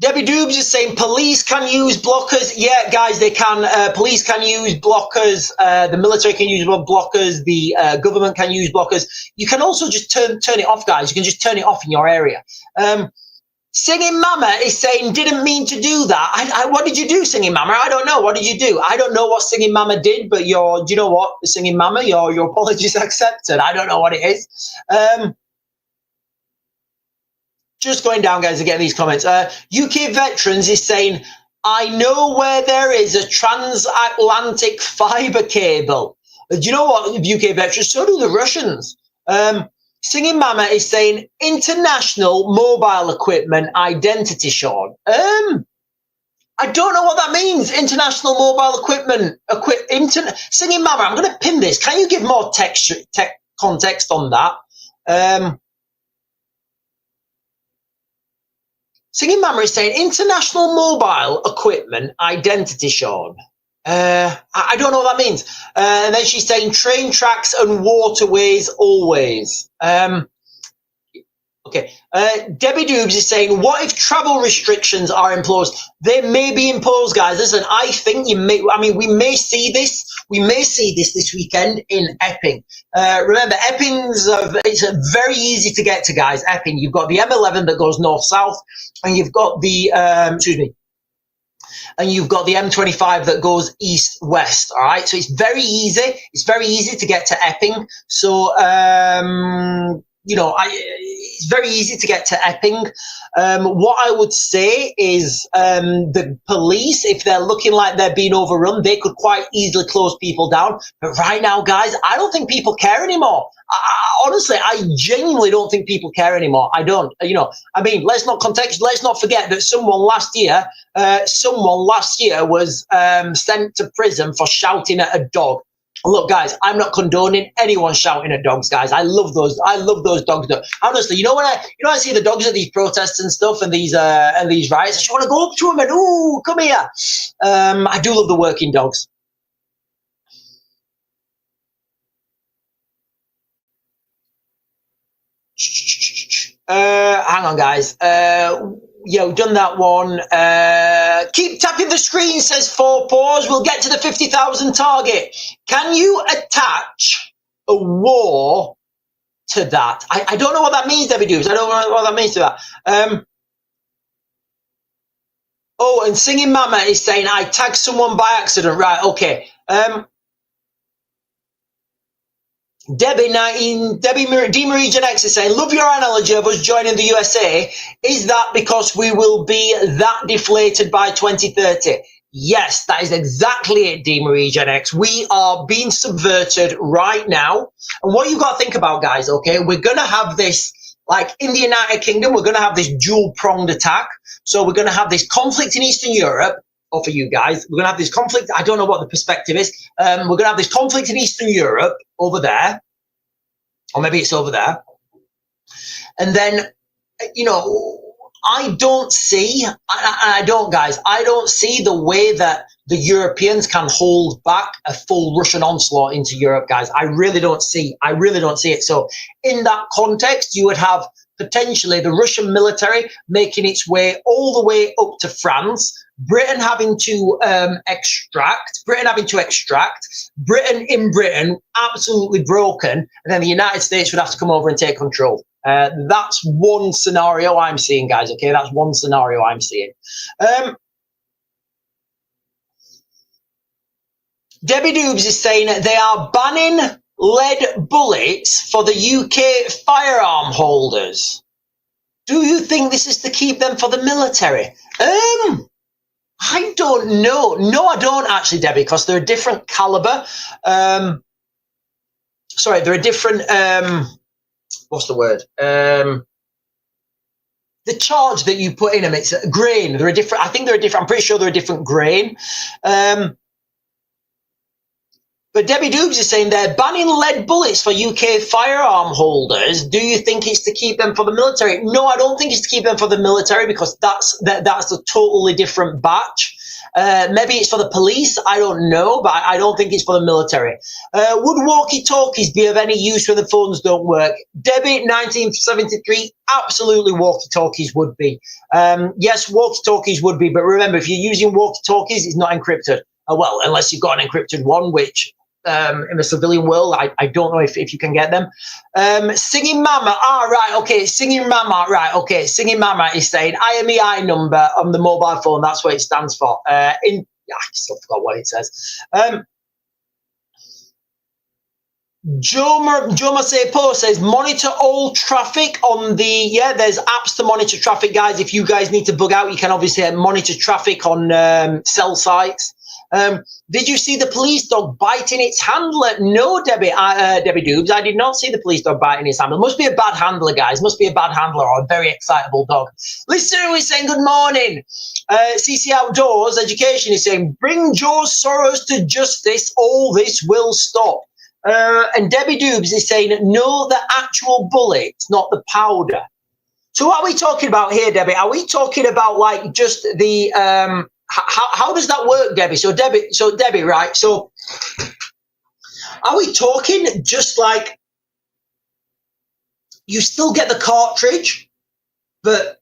Debbie Doobs is saying police can use blockers. Yeah, guys, they can. Police can use blockers. The military can use blockers. The government can use blockers. You can also just turn it off, guys. You can just turn it off in your area. Singing Mama is saying, didn't mean to do that. What did you do, Singing Mama? I don't know. What did you do? I don't know what Singing Mama did, but do you know what, Singing Mama, your apologies accepted. I don't know what it is. Just going down, guys, again, these comments. UK Veterans is saying, I know where there is a transatlantic fiber cable. Do you know what, UK Veterans? So do the Russians. Singing Mama is saying, international mobile equipment identity, Sean. I don't know what that means. International mobile equipment. Singing Mama, I'm going to pin this. Can you give more context on that? Singing Mama is saying, international mobile equipment identity, Sean. I don't know what that means. And then she's saying, train tracks and waterways always. Okay. Debbie Doobs is saying, what if travel restrictions are imposed? They may be imposed, guys. Listen, I think we may see this. We may see this weekend in Epping. Remember, it's very easy to get to, guys. Epping, you've got the M11 that goes north-south, and you've got the, and you've got the M25 that goes east-west, all right? So it's very easy. It's very easy to get to Epping. So, it's very easy to get to Epping. What I would say is the police, if they're looking like they're being overrun, they could quite easily close people down. But right now, guys, I don't think people care anymore. Honestly, I genuinely don't think people care anymore. I don't. Let's not forget that someone last year was sent to prison for shouting at a dog. Look, guys, I'm not condoning anyone shouting at dogs, guys. I love those dogs. Honestly, when I see the dogs at these protests and stuff and these riots, I just want to go up to them and, ooh, come here. I do love the working dogs. Hang on, guys. We've done that one. Keep tapping the screen, says 4 Paws. We'll get to the 50,000 target. Can you attach a war to that? I don't know what that means, Debbie Doobs. I don't know what that means to that. And Singing Mama is saying, I tagged someone by accident. Right, okay. Debbie D. Marie Gen X is saying, love your analogy of us joining the USA. Is that because we will be that deflated by 2030? Yes, that is exactly it, D. Marie Gen X. We are being subverted right now. And what you've got to think about, guys, okay, we're going to have this, like in the United Kingdom, we're going to have this dual-pronged attack. So we're going to have this conflict in Eastern Europe. Or for you guys, we're going to have this conflict. I don't know what the perspective is. We're going to have this conflict in Eastern Europe over there. Or maybe it's over there. And then, you know, I don't see the way that the Europeans can hold back a full Russian onslaught into Europe, guys. I really don't see it. So in that context, you would have potentially the Russian military making its way all the way up to France, Britain having to extract, Britain in Britain absolutely broken, and then the United States would have to come over and take control. That's one scenario I'm seeing, guys, okay? That's one scenario I'm seeing. Debbie Doobs is saying they are banning lead bullets for the UK firearm holders. Do you think this is to keep them for the military? I don't know. No, I don't actually, Debbie, because they're a different caliber. Sorry, they're a different, what's the word? The charge that you put in them, it's a grain. They're a different, I think they're a different, I'm pretty sure they're a different grain. But Debbie Doobs is saying they're banning lead bullets for UK firearm holders. Do you think it's to keep them for the military? No, I don't think it's to keep them for the military, because that's a totally different batch. Maybe it's for the police. I don't know, but I don't think it's for the military. Would walkie-talkies be of any use when the phones don't work? Debbie, 1973, absolutely walkie-talkies would be. Yes, walkie-talkies would be, but remember, if you're using walkie-talkies, it's not encrypted. Well, unless you've got an encrypted one, which in the civilian world, I don't know if you can get them. Singing Mama, right, okay, Singing Mama, right, okay, Singing Mama is saying IMEI number on the mobile phone, that's what it stands for. I still forgot what it says. Joe Masepo says monitor all traffic on the, there's apps to monitor traffic, guys. If you guys need to bug out, you can obviously monitor traffic on cell sites. Did you see the police dog biting its handler? No, Debbie Doobs, I did not see the police dog biting its handler. Must be a bad handler, guys. Must be a bad handler or a very excitable dog. Listener is saying good morning. CC Outdoors Education is saying bring George Soros to justice. All this will stop. And Debbie Doobs is saying no, the actual bullets, not the powder. So what are we talking about here, Debbie? Are we talking about like just the how does that work, Debbie? So Debbie, right? So are we talking just like you still get the cartridge, but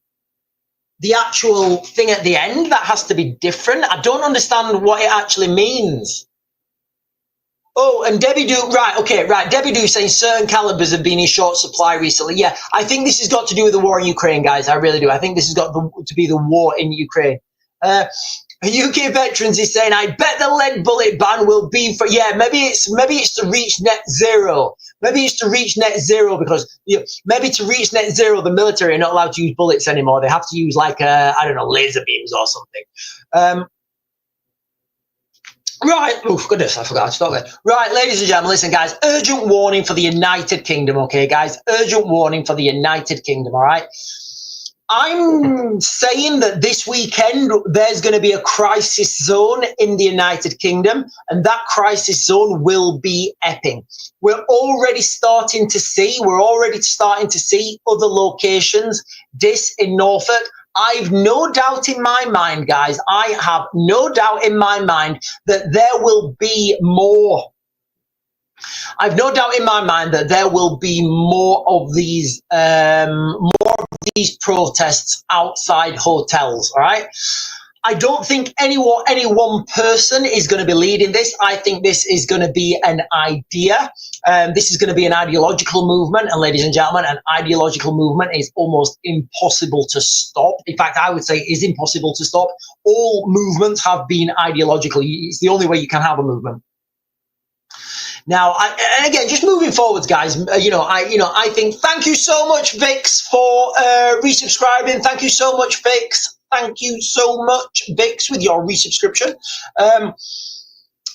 the actual thing at the end that has to be different? I don't understand what it actually means. Oh, and Debbie Do, right. Debbie Do saying certain calibers have been in short supply recently. Yeah, I think this has got to do with the war in Ukraine, guys. I really do. I think this has got to be the war in Ukraine. UK Veterans is saying, I bet the lead bullet ban will be for, maybe it's to reach net zero. Maybe it's to reach net zero because maybe to reach net zero, the military are not allowed to use bullets anymore. They have to use like, I don't know, laser beams or something. Right, oh goodness, I forgot to stop there. Right, ladies and gentlemen, listen, guys, urgent warning for the United Kingdom, okay, guys? Urgent warning for the United Kingdom, all right? I'm saying that this weekend there's going to be a crisis zone in the United Kingdom, and that crisis zone will be Epping. We're already starting to see other locations, this in Norfolk. I've no doubt in my mind, guys, I have no doubt in my mind that there will be more. I've no doubt in my mind that there will be more of these protests outside hotels, all right? I don't think any one person is going to be leading this. I think this is going to be an idea. This is going to be an ideological movement. And ladies and gentlemen, an ideological movement is almost impossible to stop. In fact, I would say it is impossible to stop. All movements have been ideological. It's the only way you can have a movement. Now, and again, just moving forwards, guys, I think, thank you so much, Vix, for resubscribing. Thank you so much, Vix. Thank you so much, Vix, with your resubscription.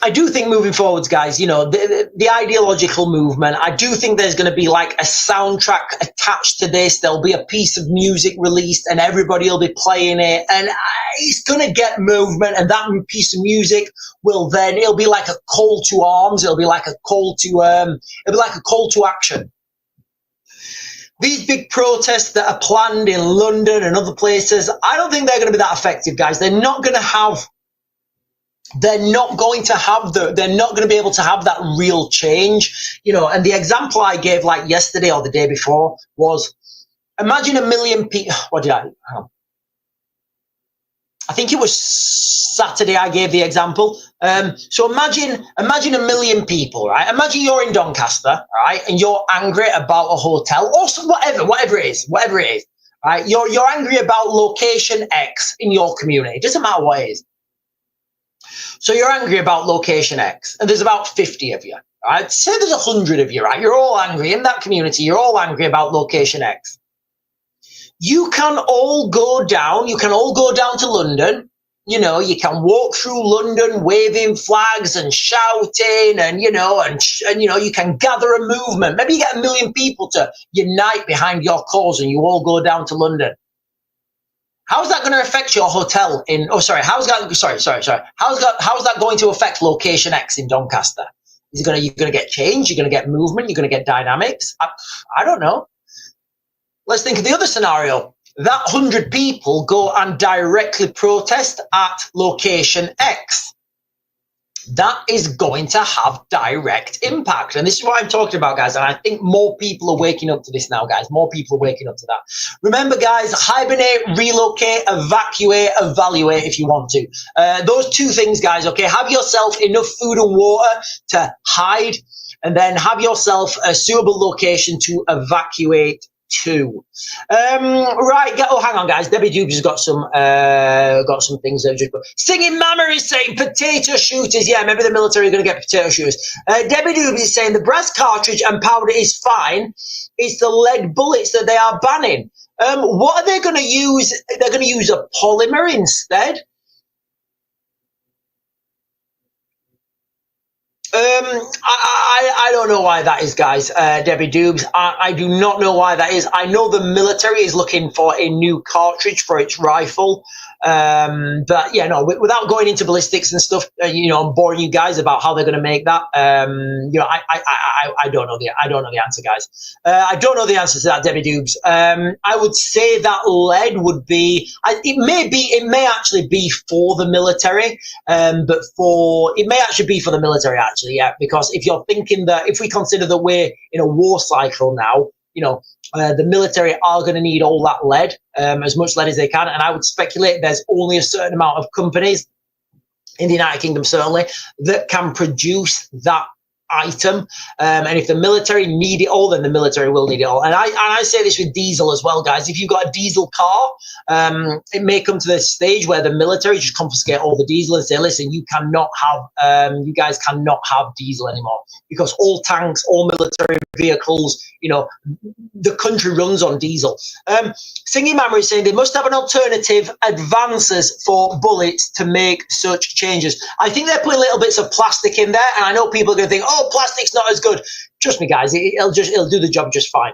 I do think moving forwards, guys, the ideological movement, I do think there's going to be like a soundtrack attached to this. There'll be a piece of music released and everybody will be playing it, and it's going to get movement, and that piece of music it'll be like a call to arms. It'll be like a call to action. These big protests that are planned in London and other places, I don't think they're going to be that effective, guys. They're not going to be able to have that real change, and the example I gave like yesterday or the day before was, imagine 1 million people. I think it was Saturday I gave the example. So imagine 1 million people, right? Imagine you're in Doncaster, right? And you're angry about a hotel or whatever it is, right? You're angry about location X in your community. It doesn't matter what it is. So you're angry about location X, and there's about 50 of you, right? Say there's 100 of you, right? You're all angry in that community. You're all angry about location X. You can all go down to London. You can walk through London waving flags and shouting, and you can gather a movement. Maybe you get 1 million people to unite behind your cause, and you all go down to London. How's that going to affect your hotel how's that going to affect location X in Doncaster? You're going to get change, you're going to get movement, you're going to get dynamics? I don't know. Let's think of the other scenario. That 100 people go and directly protest at location X. That is going to have direct impact. And this is what I'm talking about, guys. And I think more people are waking up to this now, guys. More people are waking up to that. Remember, guys, hibernate, relocate, evacuate, evaluate if you want to. Those two things, guys, okay? Have yourself enough food and water to hide, and then have yourself a suitable location to evacuate to. Right, hang on, guys. Debbie Dubes has got some things that just. Singing Mama is saying potato shooters. Yeah, maybe the military are going to get potato shooters. Debbie Dubes is saying the brass cartridge and powder is fine. It's the lead bullets that they are banning. What are they going to use? They're going to use a polymer instead. I don't know why that is, guys. Debbie Dubes, I do not know why that is. I know the military is looking for a new cartridge for its rifle. But yeah, no, without going into ballistics and stuff, I'm boring you guys about how they're going to make that. I don't know the answer, guys. I don't know the answer to that, Debbie Dubes. I would say that lead would be, it may actually be for the military, it may actually be for the military, actually, yeah, because if you're thinking that, if we consider that we're in a war cycle now, the military are going to need all that lead, as much lead as they can. And I would speculate there's only a certain amount of companies in the United Kingdom, certainly, that can produce that item. And if the military need it all, then the military will need it all. And I say this with diesel as well, guys. If you've got a diesel car, it may come to the stage where the military just confiscate all the diesel and say, listen, you guys cannot have diesel anymore, because all tanks, all military vehicles, the country runs on diesel. Singing Mama is saying they must have an alternative advances for bullets to make such changes. I think they're putting little bits of plastic in there, and I know people are going to think, oh, plastic's not as good. Trust me, guys, it'll do the job just fine.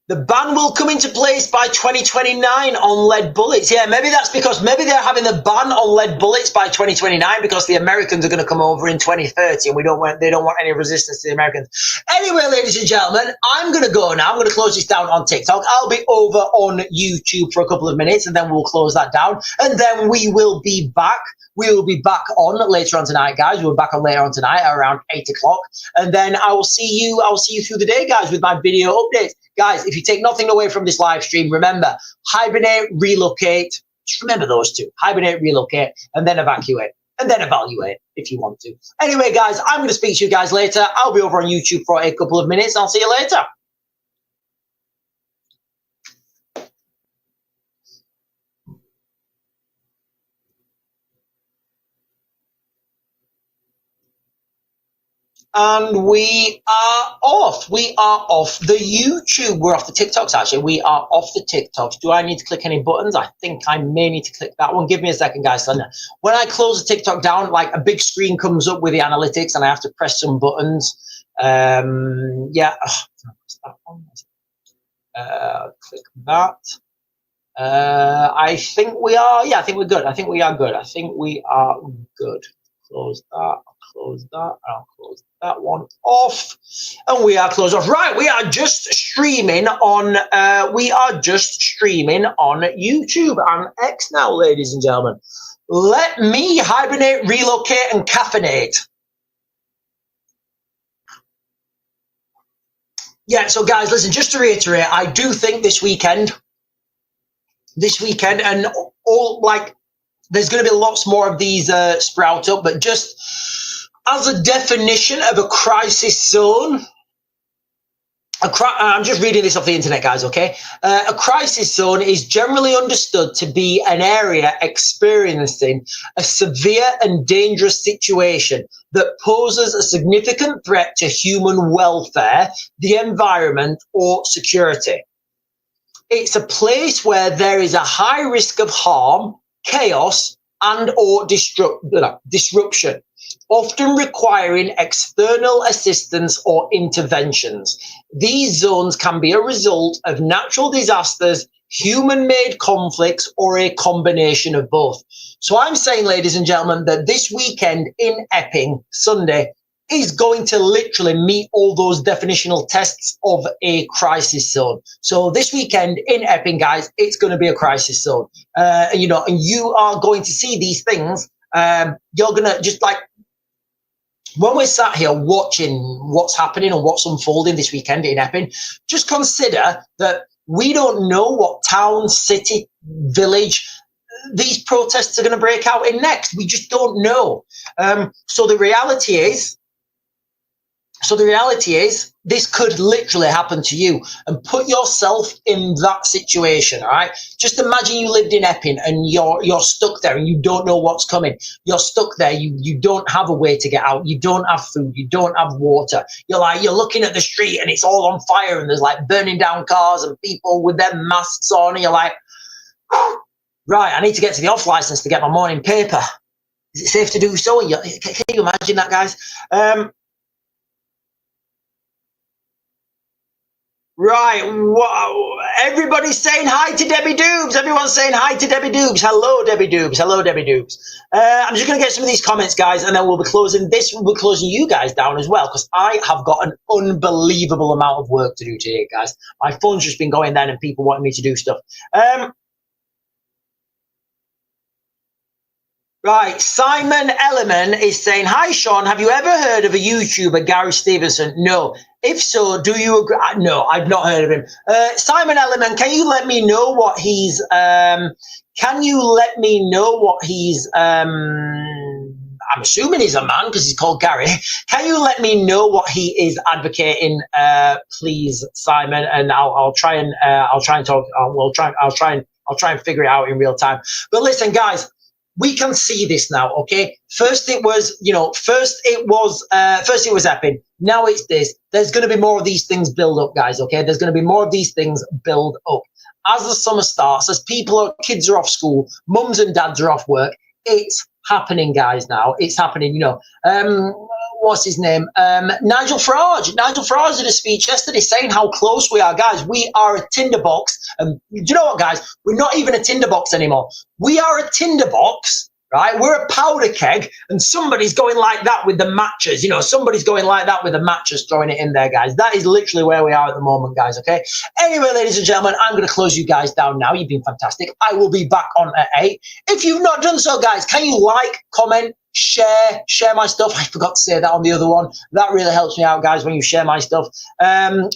The ban will come into place by 2029 on lead bullets. Yeah, maybe that's because maybe they're having the ban on lead bullets by 2029 because the Americans are going to come over in 2030, and they don't want any resistance to the Americans. Anyway, ladies and gentlemen, I'm going to go now. I'm going to close this down on TikTok. I'll be over on YouTube for a couple of minutes, and then we'll close that down, and then we will be back. We will be back on later on tonight, guys. We'll be back on later on tonight at around 8 o'clock. And then I'll see you through the day, guys, with my video updates. Guys, if you take nothing away from this live stream, remember, hibernate, relocate. Just remember those two. Hibernate, relocate, and then evacuate. And then evaluate if you want to. Anyway, guys, I'm going to speak to you guys later. I'll be over on YouTube for a couple of minutes. I'll see you later. And we are off. We are off the YouTube. We're off the TikToks, actually. We are off the TikToks. Do I need to click any buttons? I think I may need to click that one. Give me a second, guys. So when I close the TikTok down, like a big screen comes up with the analytics and I have to press some buttons. Yeah. Click that. I think we are. Yeah, I think we're good. I think we are good. I think we are good. Close that. Close that. I'll close that one off, and we are closed off. Right, we are just streaming on. We are just streaming on YouTube and X now, ladies and gentlemen. Let me hibernate, relocate, and caffeinate. Yeah. So, guys, listen. Just to reiterate, I do think this weekend, and all like, there's going to be lots more of these sprout up, but just as a definition of a crisis zone, I'm just reading this off the internet, guys, okay? A crisis zone is generally understood to be an area experiencing a severe and dangerous situation that poses a significant threat to human welfare, the environment, or security. It's a place where there is a high risk of harm, chaos, and or disruption, often requiring external assistance or interventions. These zones can be a result of natural disasters, human-made conflicts, or a combination of both. So I'm saying, ladies and gentlemen, that this weekend in Epping, Sunday, is going to literally meet all those definitional tests of a crisis zone. So this weekend in Epping, guys, it's going to be a crisis zone. And you are going to see these things. You're going to just like, when we're sat here watching what's happening and what's unfolding this weekend in Epping, just consider that we don't know what town, city, village these protests are going to break out in next. We just don't know. So the reality is, this could literally happen to you, and put yourself in that situation. All right. Just imagine you lived in Epping and you're stuck there and you don't know what's coming. You're stuck there. You don't have a way to get out. You don't have food. You don't have water. You're looking at the street and it's all on fire and there's like burning down cars and people with their masks on. And you're like, right, I need to get to the off license to get my morning paper. Is it safe to do so? Can you imagine that, guys? Right, wow. Everybody's saying hi to Debbie Doobs. Everyone's saying hi to Debbie Doobs. Hello, Debbie Doobs. Hello, Debbie Doobs. I'm just going to get some of these comments, guys, and then we'll be closing this. We'll be closing you guys down as well, because I have got an unbelievable amount of work to do today, guys. My phone's just been going then and people wanting me to do stuff. Right, Simon Elliman is saying, hi, Sean, have you ever heard of a YouTuber, Gary Stevenson? No. If so, do you agree? No, I've not heard of him. Simon Elliman, can you let me know what he's, I'm assuming he's a man because he's called Gary. Can you let me know what he is advocating, please, Simon? And I'll try and figure it out in real time. But listen, guys, we can see this now, okay? First it was Epping. Now it's this. There's going to be more of these things build up, guys, okay? There's going to be more of these things build up. As the summer starts, as kids are off school, mums and dads are off work, it's happening, guys, now. It's happening, what's his name? Nigel Farage. Nigel Farage did a speech yesterday saying how close we are, guys. We are a tinderbox. And do you know what, guys? We're not even a tinderbox anymore. We are a tinderbox, right? We're a powder keg, and somebody's going like that with the matches. Somebody's going like that with the matches, throwing it in there, guys. That is literally where we are at the moment, guys, okay? Anyway, ladies and gentlemen, I'm going to close you guys down now. You've been fantastic. I will be back on at 8. If you've not done so, guys, can you like, comment, share my stuff? I forgot to say that on the other one. That really helps me out, guys, when you share my stuff.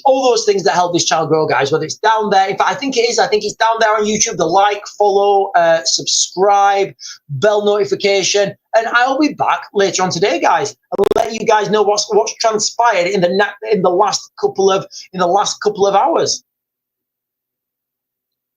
All those things that help this channel grow, guys, whether it's down there. In fact, I think it's down there on YouTube. The like, follow, subscribe, bell notification. And I'll be back later on today, guys. I'll let you guys know what's transpired in the last couple of hours.